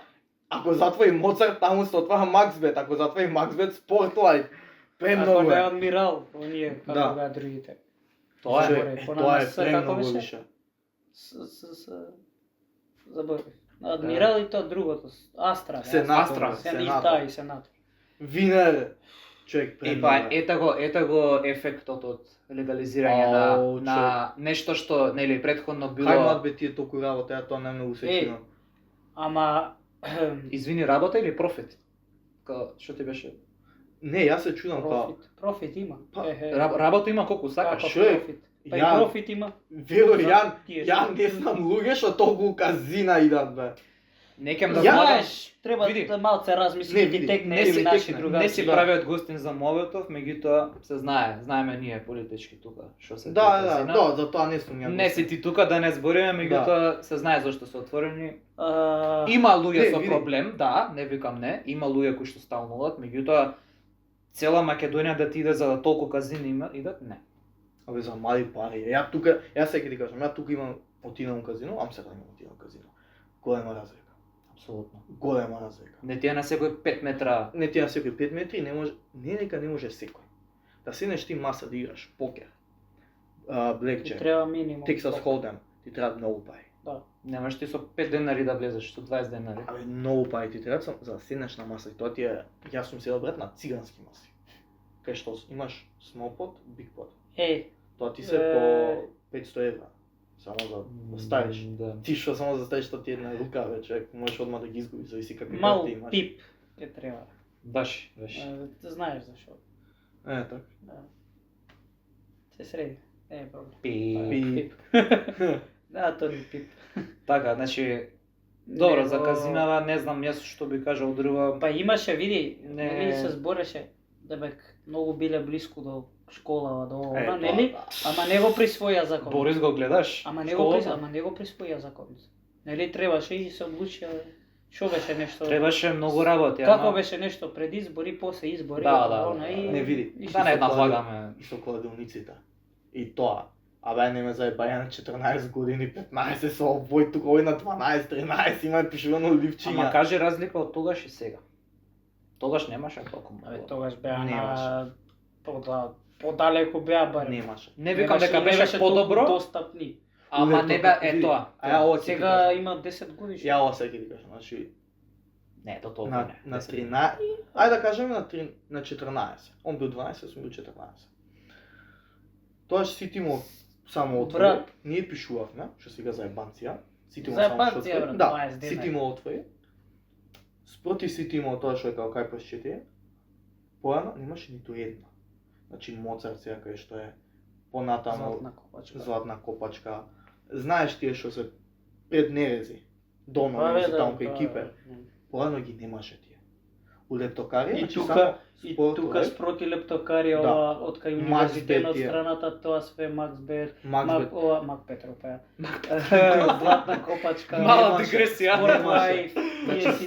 Ако затвори Моцарт, таму се отвара Максбет. Ако затвори Максбет, Спортлайт. Ако Премногу не е. адмирал, оние како Да. беа другите. Тоа е. Човек. Човек, тоа е Како премногу беше? више. Заборив. Адмирал и тоа другото, Астра. бе, Сенатор, Астра, Да, и сенатор. Винер. Човек, И премногу па е. ете го ефектот од легализирање Ау, на нешто што нели претходно Хај било. мат бе тие толку работа, ја тоа не многу се Е, чинам. Ама Извини, работа или профит? Што ти беше? Не, јас се чудам као. профит има. Па, Работа има колку сакаш. Како човек, профит? Па и ја- профит има. Веро, ја Тие не знам луѓе што толку казина идат бе. Не кем да Ја- влагам. Знаеш, треба Види. да малце размисли Не, и ти види, текне не или си наши текне, другари. Не си Да. правиот гостин за Моветов, меѓутоа се знае, знаеме ние политички тука, што се Да, тие да, казина. да, за тоа не сум ја. Не си ти тука да не збориме, меѓутоа се знае зашто се отворени. А, Има луѓе Не, со види. проблем, да, не викам не, има луѓе кои што сталнуваат, меѓутоа цела Македонија да ти иде за да толку казини идат, не. Абе за мали пари. Јас сега ќе ти кажам, ја тука имам отидам казино, ам сега имам отидам казино. Голема разлика. Апсолутно. Голема разлика. Не ти е на секој 5 метра. Не ти на секој 5 метри, не може, не дека не може секој. Да седнеш ти маса да играш покер, ти блекџек, треба минимум. Texas Hold'em, ти треба многу пари. Да. Немаш ти со 5 денари да влезеш, со 20 денари. Абе многу пари ти треба за да седнеш на маса и тоа ти е, јас сум седел брат на цигански маси. Кај што имаш small pot, big pot. Е, Тоа ти се по 500 евра. Само за да ставиш. Да. Ти што само за ставиш тоа ти е една рука, бе, човек, можеш одма да ги изгубиш, зависи какви мал карти имаш. пип ќе треба. Баш. Ти знаеш зашо. Така. Да. Се среди. Не е проблем. Пи. Пип. Да, тоа ни пип. Така, значи добро Него- за казинава, не знам јас што би кажал друго. Па имаше, види, Не. нели се збореше да бе многу биле блиску до школава, до ова, Тоа, нели? да. Ама не го присвоја закон. Борис го гледаш? Ама не Школата? ама не го присвоја закон. Нели требаше и се одлучија што беше нешто. Требаше многу работи, Како ама беше нешто пред избори, после избори, Да, да, она да, и да. Не види. и да не надлагаме. И со кладилниците. И тоа. Абе, не ме заебаја на 14 години, 15 со обој, тука овој на 12, 13 има пишувано ливчиња. Ама кажи разлика од тогаш и сега. Тогаш немаше толку Абе, многу. тогаш беа на Немаше. подалеку беа барем. Немаше. Не викам дека не беше толку подобро, достапни. ама не бе е тоа. А ја ова ќе ти Сега кажам. има 10 годишни. Ја ова сега ќе ти кажам, значи Не, до толку на, не. на 10. 13, ајде да кажеме на 14. Он бил 12, јас сум бил 14. Тоа што сите му само отвори. Брат. Ние пишувавме, што сега за ебанција. Сите му За само што ебанција, отвори. брат, Да, 20 денари. сите му отвори. Спроти сите имало тоа што е као кај през 4. Појано немаше ниту една. Значи Моцарт сега кај што е понатаму Златна копачка. златна копачка. Знаеш тие што се пред Нерези, дома Па, бе, Нерези, да, таму кај да, Кипер. да. Порано ги немаше тие. У лептокарија, И значи тука- само И спорт, тука леп, спроти лептокари Да. ова од кај Максбет универзитет од тие. страната, тоа све Максбет, Максбет. Мак Петро па. Златна копачка. Мала Немаше. дигресија. Спортлайф. Значи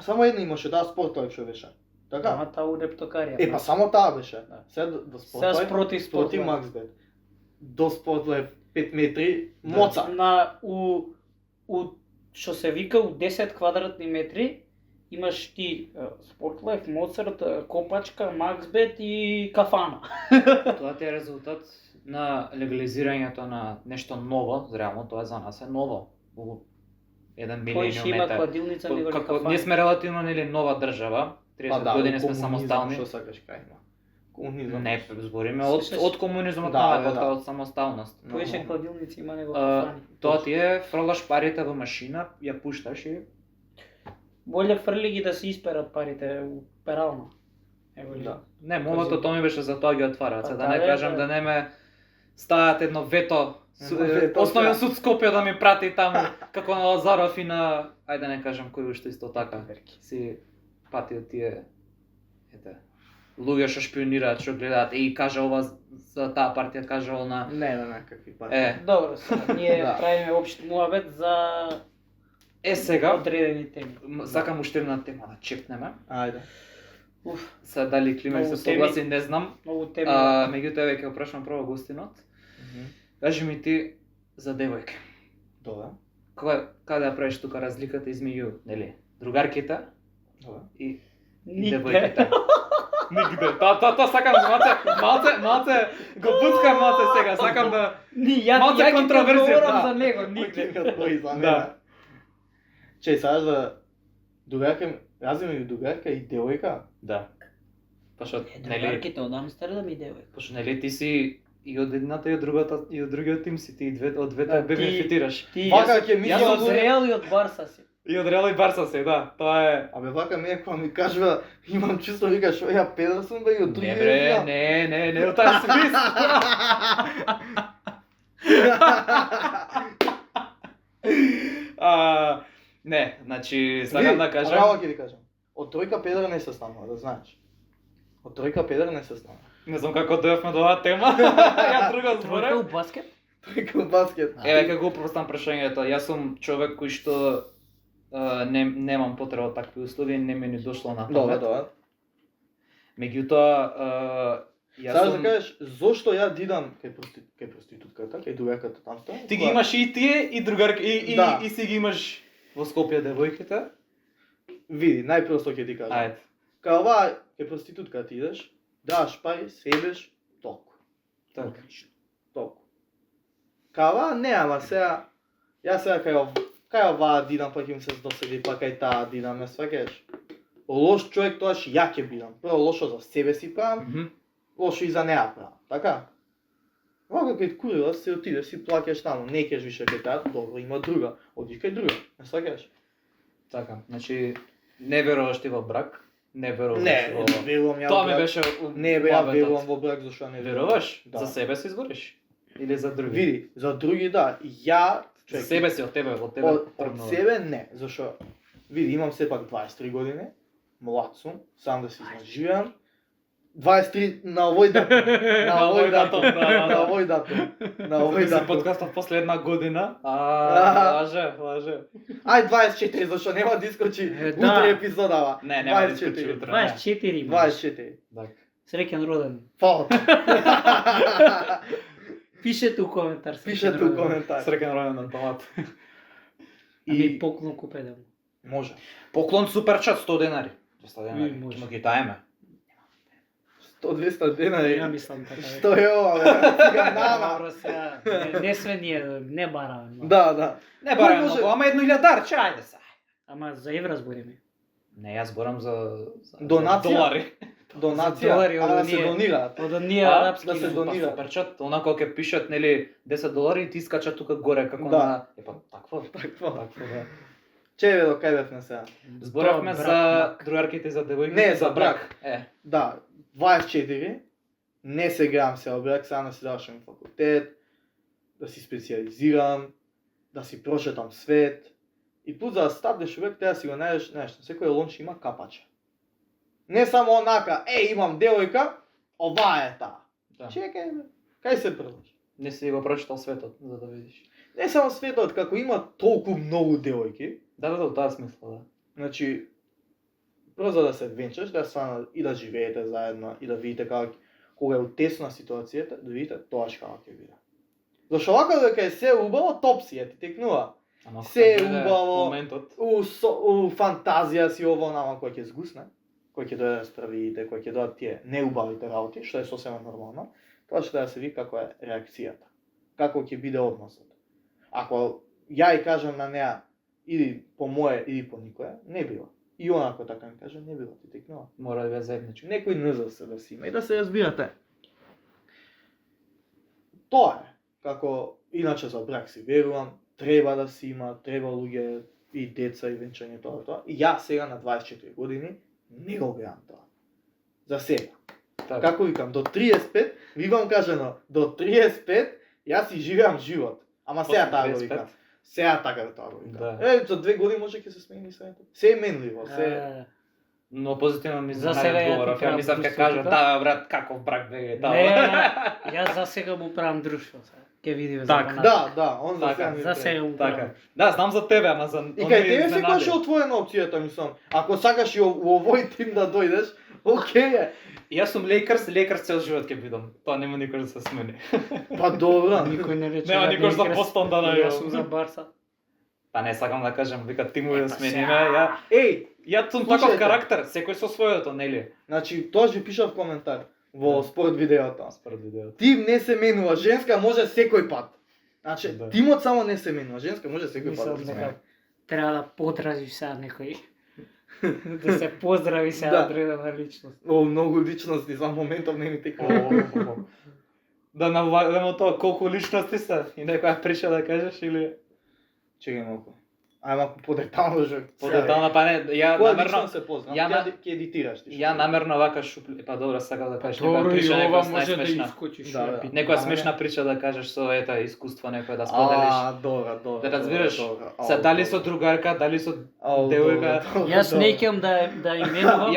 само една имаше, таа Спортлайф што беше. Така? Ама таа у лептокарија. Е, па само таа беше. Да. Сега до Сега Спортлайф, спроти проти Спортлайф. Максбет. До Спортлайф 5 метри, Да. моца. На у што се вика у 10 квадратни метри имаш ти Спортлайф, Моцарт, копачка, Максбет и кафана. Тоа ти е резултат на легализирањето на нешто ново, реално тоа за нас е ново. У еден Кој ќе милениум има ете. кладилница, него ли Како кафана? ние сме релативно нели нова држава, 30 години сме самостални. Што сакаш кај има? Комунизам. Не, збориме од Слушаш? од комунизмот Да, навака, да. од самосталност. Кој кладилници има него А, кафани? Тоа ти е фрлаш парите во машина, ја пушташ и Боле фрли ги да се исперат парите у перална. Ево ли. Да. не, момото тоа ми беше за тоа ги отвараат, Па се да да, не бе, кажам бе. да не ме стават едно вето. Едно вето, Основен да. суд Скопје да ми прати таму како на Лазаров и на ајде да не кажам кој уште исто така. Си пати од тие ете луѓе што шпионираат, што гледаат и кажа ова за таа партија, кажа она. Не, какви пари. Добро, сега ние Да. правиме општ муабет за Сега одредени теми. сакам уште една тема да чепнеме. Ајде. Уф, Сега дали Климер Многу се теми. согласи, не знам. многу теми. Меѓутоа веќе го прашувам прво гостинот. Кажи ми ти за девојка. Добре. Каде ја правиш тука разликата измеѓу, нели, другарките Добре. и Нигде. девојките? Нигде. Тоа сакам малце го буцкам малце сега, сакам да малце ја контроверзија, контроверзија да. за него, нигде. Нигде. Тој за мене. Да. Чеј, сега за другарка, разлика меѓу другарка и девојка? Да. Пошто нели, Другарките од Амстердам и девојка. пошто нели ти си и од едната и од другата и од другиот тим си ти и од двете Да, бенефитираш. Ти Вака јас ќе јас мислам од за- Реал и од Барса си. И од Реал и Барса се, да. Тоа е. Абе вака мене кога ми кажува, имам чувство, вика, шо ја педер сум бе и од Не другиот. бре, не, од таа смис. Не, значи сакам да кажам. Право ќе ви кажам. Од тројка педер не се станува, да знаеш. Од тројка педер не се станува. Не знам како дојавме до оваа тема. Ја друга Тројка зборев. у баскет? Тројка баскет. Еве како го простам прашањето. Јас сум човек кој што немам потреба од такви услуги, не ми ни дошло на Добре, памет. добре. Меѓутоа, јас Сега да сум... кажеш зошто ја дидам кај проститутката, кај другарката таму. Ти ги имаш и тие и другарки Да. и си ги имаш во Скопје девојките. Види, најпросто ќе ти кажам. Ајде. Кај оваа кај проститутка ти идеш, даш пари, себеш, толку. Така. Одлично. Толку. Кај оваа не, ама сега јас сега кај оваа дидам, па ќе ми се доседи, па кај таа дидам, ме сваќаш. Лош човек тоаш ја ќе бидам. Прво лошо за себе си правам, Мгм. лошо и за неа правам. Така? Вака кај курила се отидеш си плаќаш таму, не кеш више кај таа, добро, има друга. Одиш кај друга, ме сваќаш? Така, значи не веруваш ти во брак, не веруваш Не, во... верувам ја. Тоа во ми брак. беше Не бе, ја муабетот. верувам во брак зашто не Веруваш? Да. За себе си збориш? Или за други? Види, за други да, ја За себе си, од тебе, од тебе. од тргнува. себе не, зашто види, имам сепак 23 години, млад сум, сам да се измаживам. 23 на овој датум, на овој датум, на овој датум, на овој Се датум. подкастов после една година. Да. Лаже. Ај 24, зашто нема да искочи Да. утре епизодава. Не, нема да 24. искочи утре. 24 имаш. 24. Така. Среќен роден. Фала. Пишете у коментар. среќен Пишете у роден. коментар. Среќен роден на томат. Ами И поклон купедам. може. Поклон суперчат 100 денари. 200 денари. Може. Ќе ги таеме. 100-200 денари. Ја мислам така. Што е ова, бе? Сега нама. Добро сега. Не све ние, не бараме. Да, да. Не барам може- многу, ама 1000 ајде са. Ама за евра збориме. Не, јас зборам за Донација? долари. Донација, долари, а да се ние. донираат. Од ние А, арапски. да се не. донира. Па суперчат, онако ќе пишат нели 10 долари и ти искача тука горе како Да. на епа такво. Такво. Такво да. Че до кај бевме сега? Зборавме Тоа за брак, другарките и за девојките. Не, за брак. Да. 24, не се грам се обрак, сега да си завршам факултет, да си специализирам, да си прошетам свет. И пут за да стапнеш човек, треба да си го најдеш, знаеш, на секој лонч има капаче. Не само онака, имам девојка, ова е таа. Да. Чекај, бе, кај се прваш? Не си го прочитал светот за да видиш. Не само светот, како има толку многу девојки, Да, у таа смисла, да. значи, прво за да се венчаш, да стварно и да живеете заедно, и да видите како кога е утесна ситуацијата, да видите тоаш како ќе биде. Зашто вака дека е се убаво, топ си, ти текнува. Ама Се кога дојде убаво. моментот. У фантазија си ово нама кој ќе сгусне, кој ќе дојде да справи идеите, кој ќе дојдат тие неубавите работи, што е сосема нормално. тоа што да се вика како е реакцијата. Како ќе биде односот. Ако ја и кажам на неа или по мое или по никое, не било. И онако така ми каже, не било, ти текнува. Мора да биде заедничко. Некој НЗС да си има и да се разбирате. Тоа е. Како иначе за брак си верувам, треба да си има, треба луѓе и деца и венчање тоа. И ја сега на 24 години не го гледам тоа. За сега. Така. Како викам, до 35, ви вам кажано, до 35 јас си живеам живот. Ама сега После таа го 35? викам. Сега така тоа го викам. Да. За 2 години може ќе се смени свето. Се е менливо, се Е, Но позитивно ми За за сега ја ти говоров. Ја правам мислам ќе друштво, кажам, така? да брат, каков брак бе, да. Не, јас за сега му правам друштво. Ке видиме за Так, понатаму. Да, он за Така, сега ми За треба. сега му Така. правам. Да, знам за тебе, ама за И кај тебе секогаш е отворена опцијата, мислам. Ако сакаш и во овој тим да дојдеш, окей е. Јас сум лекар цел живот ќе бидам. Тоа нема никој да се смени. Па добро. Никој не рече. Нема да никош за Лейкерс, Бостон да Јас најавам. сум за Барса. Па не сакам да кажам, вика тимови да Епа смениме. сега. Јас сум Слушајте. таков карактер, секој со своето, нели? Значи, тоа ќе пиша в коментар во Да. според видеото. Според видеото. Тим не се менува, женска може секој пат. Значи, Да. тимот само не се менува, женска може секој пат Мислам да се дека менува. треба да поздравиш сега некој. Да се поздрави сега Да. одредена личност. О, многу личности за моментов не ми текна. Да навалиме тоа колку личности се и некоја прича да кажеш или Чекај малку. Ај малку подетално жок. подетална, па не, ја Која намерно личност се познам? ја на- Ќе едитираш ти. ја намерно вака шупли, па добро сакав да кажеш некоја Добро, и прича, ова некоја може да најсмешна. искочиш. Да, да. јапи. Некоја Ама смешна не. прича да кажеш со ета искуство некој да споделиш. Добра. Да разбираш, добра. Се дали со другарка, дали со девојка. Јас не ќам да именувам.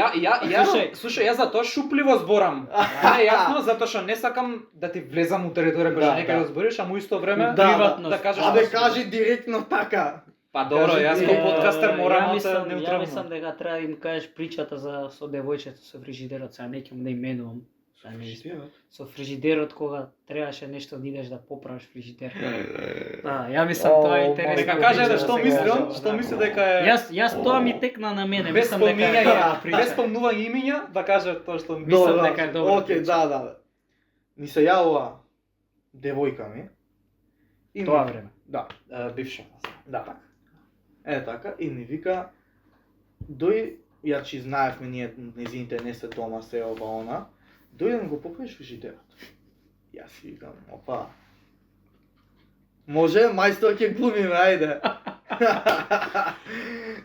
Слушај, јас за тоа шупливо зборам. Не, јасно, затоа што не сакам да ти влезам у територија која Да, некај да. да збориш, ама у исто време Приватност. да кажеш. Абе кажи директно така. Па добро, кажи јас ти. како подкастер морам Ја да мислам- се Ја неутрално. мислам дека треба да им кажеш причата за со девојчето со фрижидерот, сега не ќам да именувам. Со фрижидерот кога требаше нешто да идеш да поправиш фрижидер. Да, ја мислам тоа е О, интересно. Нека каже да прича што се мисли каже. он, што мисли дека е Јас тоа ми текна на мене, без мислам дека е спомнување, добра прича. без спомнување имиња да каже тоа што мисли. Мислам дека е добра Окей, прича. да. Ми се јавува девојка ми. И ми- Тоа време. Да, Бивша. да. Така, и ми вика, ја че знаевме ние незините не се дома се ова она, дојде да го поправиш фрижидерот. Јас си викам, опа. Може, мајстор ќе глумиме, ајде.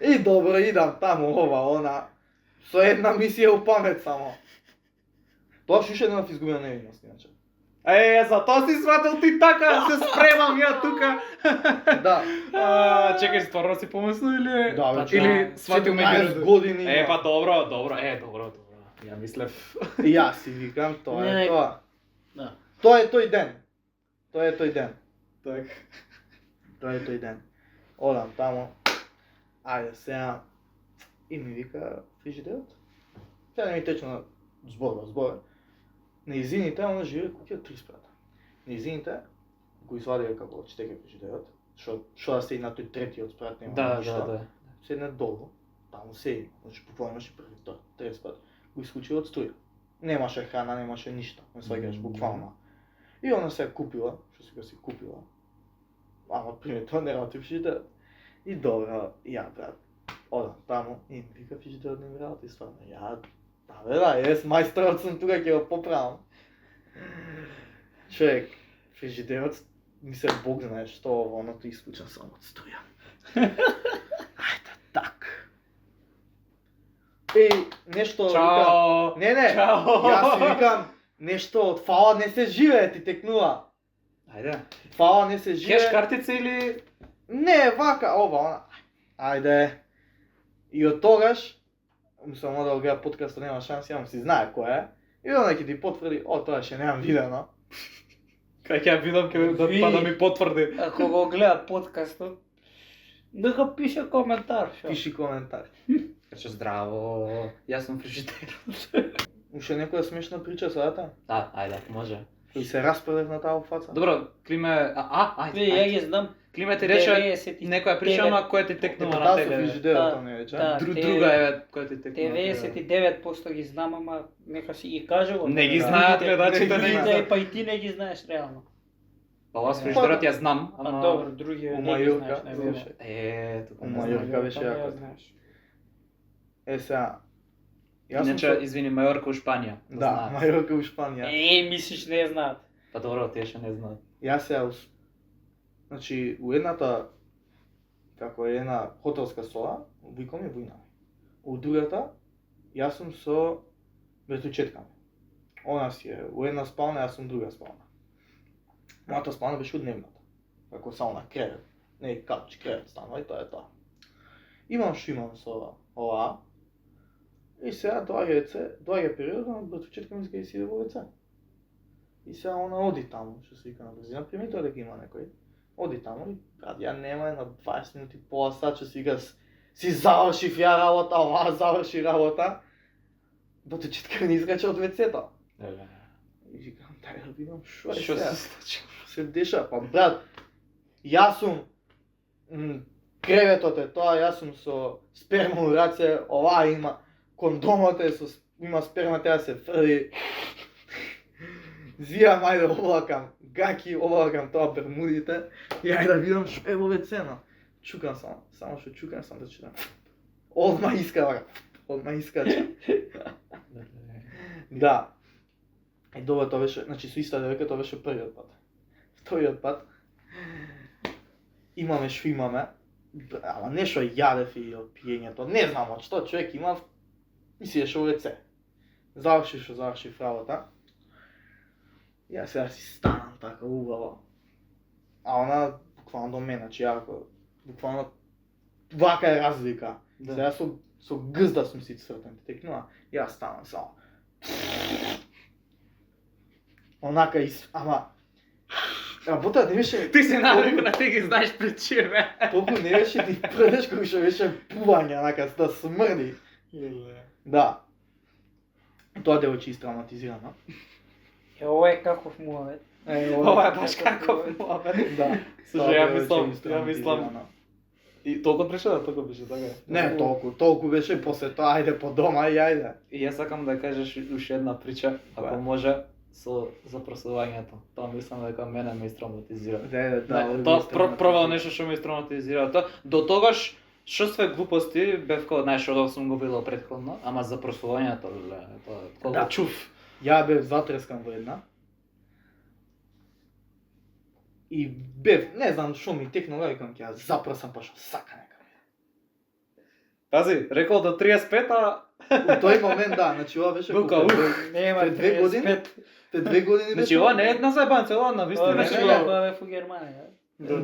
И добро, идам таму, ова, она. Со една мисија у памет само. Тоа шуше немав изгубена невиност, иначе. Затоа си сватил ти така, се спремам ја тука. Да, Чекај, стварно си помислил или да, Па, вече или сватил ме 17 грду? години. има. Па добро. Добро. Ја мислев. И јас си викам, тоа Не, е тоа. Да. Тоа е тој ден. Тоа е тој ден. Так. Тоа е тој ден. Одам таму. Ајде сега. И ми вика фрижидерот. Сега не ми течно збор. Неизините, она живее куќа 3 спрата. Неизините го извадија како читеке фрижидерот. Што да седи на тој третиот спрат, нема ништо. Седне долу. Таму седи. Значи буквално имаше први, втори, трети спрат. Го исклучи од струја. Немаше храна, немаше ништо. Не сваќаш буквално. И она се купила, што си го си купила. Ама пример тоа не работи фрижидерот. И добро, ја брат, одам таму и ми вика фрижидерот не ми работи стварно. Ја, јас мајсторот сум тука ќе го поправам. Човек, фрижидерот ми се бог знае што оното исклучен само од струја. Ајде, так. Нешто викам, Чао. не, Чао. јас си викам, нешто од фала не се живее, ти текнува. Ајде. Фала не се Кеш живее. картица или Не, вака, ова, она. Ајде. И од тогаш, мислам да го гледа подкастот, нема шанси, јам си знае кој е. И она ќе ти потврди, тоа ше немам видено. кај ќе ја видам ќе Ви- да ми потврди. Ако го гледа подкастот, нека пише коментар. шо. Пиши коментар. Каже здраво. Јас сум фрижидер. Уште некоја смешна прича садата, Да, ајде, може. кој се распредев на таа фаца. Добро, климе, ајде. Ја ги знам. Климе ти рече 99. некоја прича, ама која ти текнува на Таа се тебе. фрижидерот, не рече. Да. Друга е која ти текнува. 99% ги знам, ама нека си ги кажува. Не ги Да. знаат Другите- гледачите, не ги не ги знаат. знаат. Па и ти не ги знаеш реално. Па аз фрижидерот ја знам, Па ама добро, други У не ги Мајорка, знаеш, не верувам. тука У не Мајорка знам. беше Па не јако. ја знаеш. Сега, јас сум Иначе, со- извини, Мајорка у Шпанија. Да, знаат. Мајорка у Шпанија. Мислиш не знаат. Па добро, тие што не знаат. Јас сега, значи, у едната, како е една хотелска соба, викам е војна. У другата, јас сум со братучетками. Она си е, у една спална, јас сум друга спална. Мојата спална беше у дневната. Како само на кревет. Не, кауч, кревет станува и тоа е тоа. Имам што имам со оваа. И сега доаѓа период на братучетка ми иска да си иде во лице. И сега она оди таму, што се вика на брзина, приметува дека има некој. Оди таму и брат, ја нема на 20 минути, пола сат, што си вика си завршив ја работа, оваа заврши работа. Братучетка ми не искача од вецето. И викам, дај да видам што е Што сега. се случи? Што се деша? Па брат, јас сум креветот е тоа, јас сум со сперма у раце, оваа има кондомот е има сперма, треба да се фрли. Зијам, ајде облакам гаки, облакам тоа бермудите и ајде да видам што е во вецено. Чукам само што чукам сам да читам. Одма искача. Да. Добро, тоа беше, значи со иста девојка тоа беше првиот пат. Вториот пат имаме што имаме, ама не што јадев и од пиењето, не знам од што човек има, мисли што во лице. Завршив работа. Ја сега си станам така убаво. А она буквално до мене, значи јако, буквално вака е разлика. Да. Сега со гзда сум си цртен, текнува, јас станам само. Онака ама работа не беше. Ти си навикна, ти ги знаеш причине. Толку не беше ни прдеш кој што беше пување, онака да смрди. Да. Тоа девојче истравматизирано. Ова е каков муавет. Ова е баш како муабет. Да. Слушај, Тоа ја девојче мислам, истравматизирано. И толку преше да толку беше така. Не, толку беше после тоа, ајде по дома и ајде. И јас сакам да кажеш уште една прича, ако Која? може, со запросувањето. Тоа мислам дека мене ме истравматизира. Да, Прво нешто што ме истравматизира. До тогаш што све глупости бев као, знаеш, што сум го видел претходно, ама запросувањето, тоа колку Да. чув. Ја бев затрескан во една. И бев, не знам што ми текнало, викам ќе ја запросам па што сака нека. Пази, рекол до 35, а У тој момент да, значи ова беше Бука, колку, ух. Нема пред 2 години. 35. Пред 2 години значи ова не е една зајбанца, ова на Ова вистина. беше не, Значи, кога бев у Германија.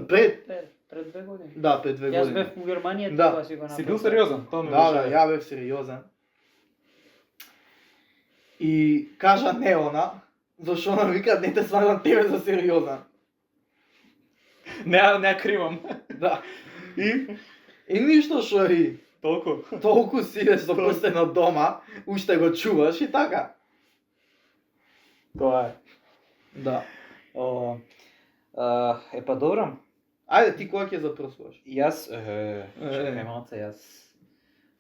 Пред, Пред 2 години. да, пред 2 Јас години. бев у Германија, Да. тоа си го си направив. бил сериозен, тоа ми Да, беше. да, ја бев сериозен. И кажа не она, зашто она вика не те сваќам тебе за сериозен. Не кривам. Да. И ништо што и Толку. толку си идеш со прстен од дома, уште го чуваш и така. Тоа е. Да. О, па добро. Ајде ти кога ќе запросуваш? Јас, чекај малце, јас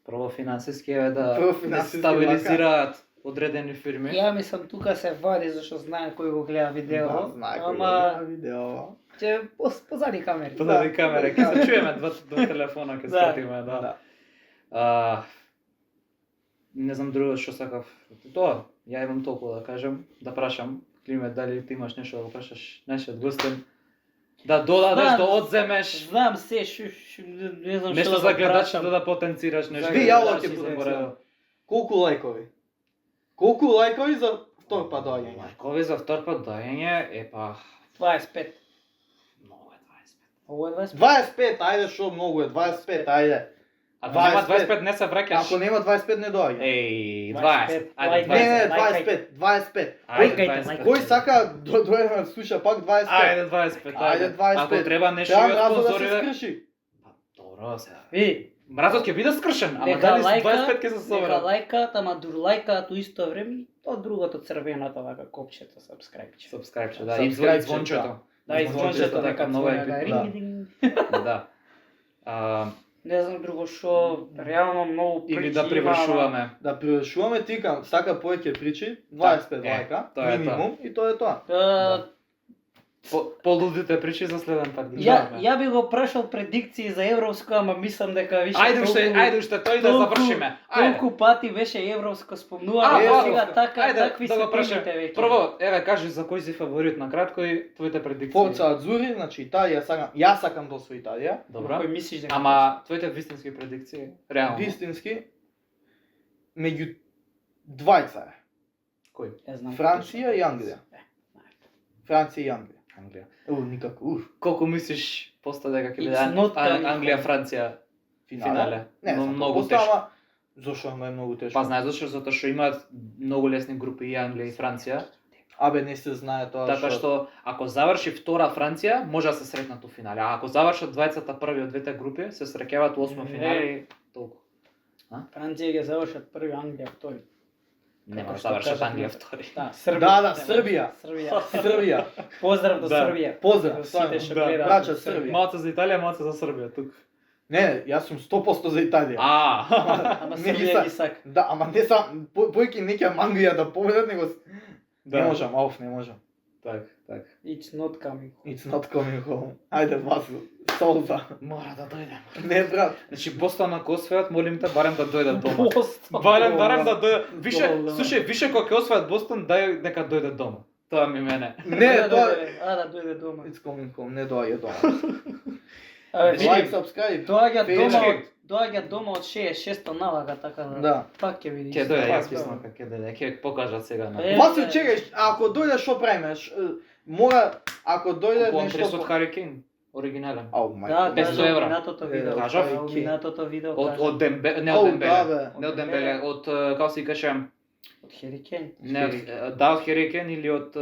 прво финансиски е да Прво да финансиски стабилизираат одредени фирми. Ја мислам тука се вади зашто знае кој го гледа видео. Да, знае кој Ама го видео. ќе позади камери. Позади камера, ќе се чуеме два телефона, ќе Да. спратиме, да. Да. Не знам друго што сакав. Тоа, ја имам толку да кажам, да прашам, Климе, дали ти имаш нешто да прашаш нашиот гостин? Да додадеш, Знам. да одземеш, Знам се, не знам нешто што за да гледачите прашам. да потенцираш нешто. Ви, ја ова да ќе си потенцирам. заборавил. Колку лајкови? Колку лајкови за втор пат доаѓање? Лајкови за втор пат доаѓање, епа, 25. многу е 25. Ово е 25. 25, ајде што многу е, 25, ајде. Ако нема 25 25 не се враќаш. Ако нема 25 не доаѓа. Еј, 25, 20. Ајде, лајк. Не, не, 25. 25. Ајде, Лајкајте, 25. Кој сака дојде да слуша пак 25? Ајде 25. Ајде 25. Ако треба нешто Треба ја мразот да се спонзорира. скрши. Па, добро сега. Ви, Мразот ќе биде скршен, ама нека дали с лајка, 25 ќе се нека соберат? лајкаат, ама дур лајкаат у исто време, тоа другото црвеното вака копчето, subscribe. Subscribe, да, и Subscribe, звончето. Да, извончето така, нека много е звоня, битно. ринг. Да. Не знам друго што, реално многу причи Или да има, привршуваме. Да привршуваме, ти кам сака повеќе причи, 25 лајка, тоа е минимум, и тоа е тоа. ама, Полудите причи за следен пат ги Ја, даваме. ја би го прашал предикции за Европско, ама мислам дека више Ајде уште тој да завршиме. Ајде. Толку пати беше Европско спомнувано, Европско. сега така, Ајде, такви да се го прашам. темите веќе. Прво, еве кажи за кој си фаворит на кратко и твоите предикции. Форца Адзури, значи Италија сакам, јас сакам да освои Италија. Добра. Кој мислиш дека? Ама твоите вистински предикции, реално. Вистински меѓу двајца е. Кој? Не знам. Франција и Англија. Франција и Англија. Англија. Никако, Колку мислиш поста дека ќе It's биде not coming Англија home. Франција финале? Не, Но знам, многу постава, тешко. Зошто ме е многу тешко? Па знаеш зашто? Затоа што имаат многу лесни групи и Англија и Франција. Абе, не се знае тоа Така што ако заврши втора Франција, може да се сретнат у финале. А ако завршат двајцата први од двете групи, се среќаваат у осмо финале. Толку. Франција ќе завршат први, Англија втори. Нема да што завршат кажав, Англија не. втори. Да, Србија. Да, Србија. Србија. Србија. Поздрав до Да. Србија. Поздрав, Сите стварно. што Да, гледаат. брача од Србија. Малце за Италија, малце за Србија тук. Не, јас сум 100% за Италија. Ама Не ги Србија са- ги сака. Да, ама не сам, појки не ќе Англија да победат, него Да. не можам, не можам. Так. It's not coming. It's not coming home. Ајде, Васил, солза. Мора да дојдем. Не, брат. Значи Бостон ако освојат, молим те барем да дојдат дома. Бостон. Барем Дома. да дојдат. Више, Дома. слушај, више кога ќе освојат Бостон, дај нека дојдат дома. Тоа ми мене. Не, тоа да дојде дома. It's coming home, не доаѓа дома. Абе, Види, Like, subscribe. доаѓа дома од 66-то налага, така Да. Пак ќе видиш. Ќе дојде, Пак јас мислам дека ќе дојде. Ќе покажат сега на. Е, Васил, чекај, ако дојде што правиме? Мора, ако дојде Купувам нешто... дрес од Хари Кейн, оригинален. Ау, мајко. Да, 500 кажав евра. минатото видео. Кажав? Да, минатото видео. Од Дембеле, не Ау, од да, Дембеле. бе. Не од Дембеле, од како се каже, Од Херикен. не од да од Хари Кейн или од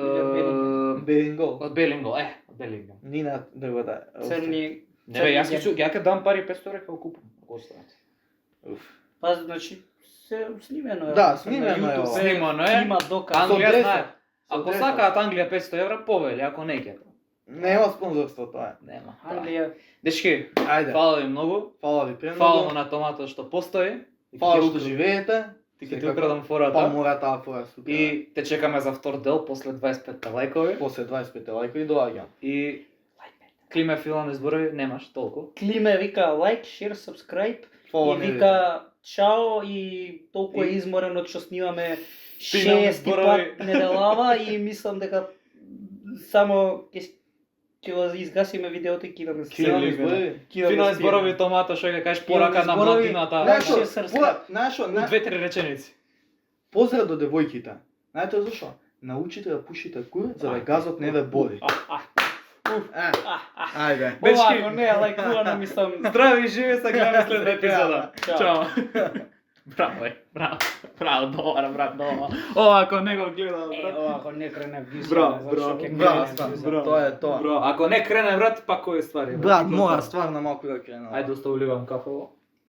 Белингол. од Белингол, од Белингол. Нина Дрвода. Црни. Не, бе, јас ќе дам пари 500 евра ќе купам. Ако остават. Па значи се снимено е. Да, снимено е, На YouTube ова. Снимано е. Има доказ. Англија адреса. знае. Со Ако адреса. сакаат Англија 500 евра, повели, ако не ќе. Нема спонзорство тоа е. Нема. Англија. Дечки, Ајде. фала ви многу. Фала ви премногу. Фала му на томато што постои. Фала што живеете. Ти ќе ти Секако. украдам Па фората. мора таа фора супер. И те чекаме за втор дел после 25 лајкови. после 25 лајкови доаѓам. И Климе филан зборови немаш толку. Климе вика лайк, шер, subscribe Фала и не вика чао и толку е И- изморен од што снимаме Финални 6 зборови. пат неделава и мислам дека само ќе го изгасиме видеото и кидаме се. Финални Силни зборови. Финални зборови томато што ќе кажеш порака на зборови. младината. Знаеш Знаеш што, што? Знаеш што? У 2-3 реченици. Поздрав до девојките. Знаете зашо? Научите да пушите курец за да газот не ве боли. Ајде. Ова ако не е лајкувано мислам. Здрави и живи, се гледаме следна епизода. Чао. Чао. Браво, браво. Браво, добар, брат, добар. Ова ако не го гледам, брат. Ова ако не крене вјуз. Браво, зашто браво, ќе браво, крене вјуз? браво. Тоа е тоа. Бро, ако не крене, брат, па кои ствари? Брат, мора стварно малку да крена. Ајде, оставувам кафево.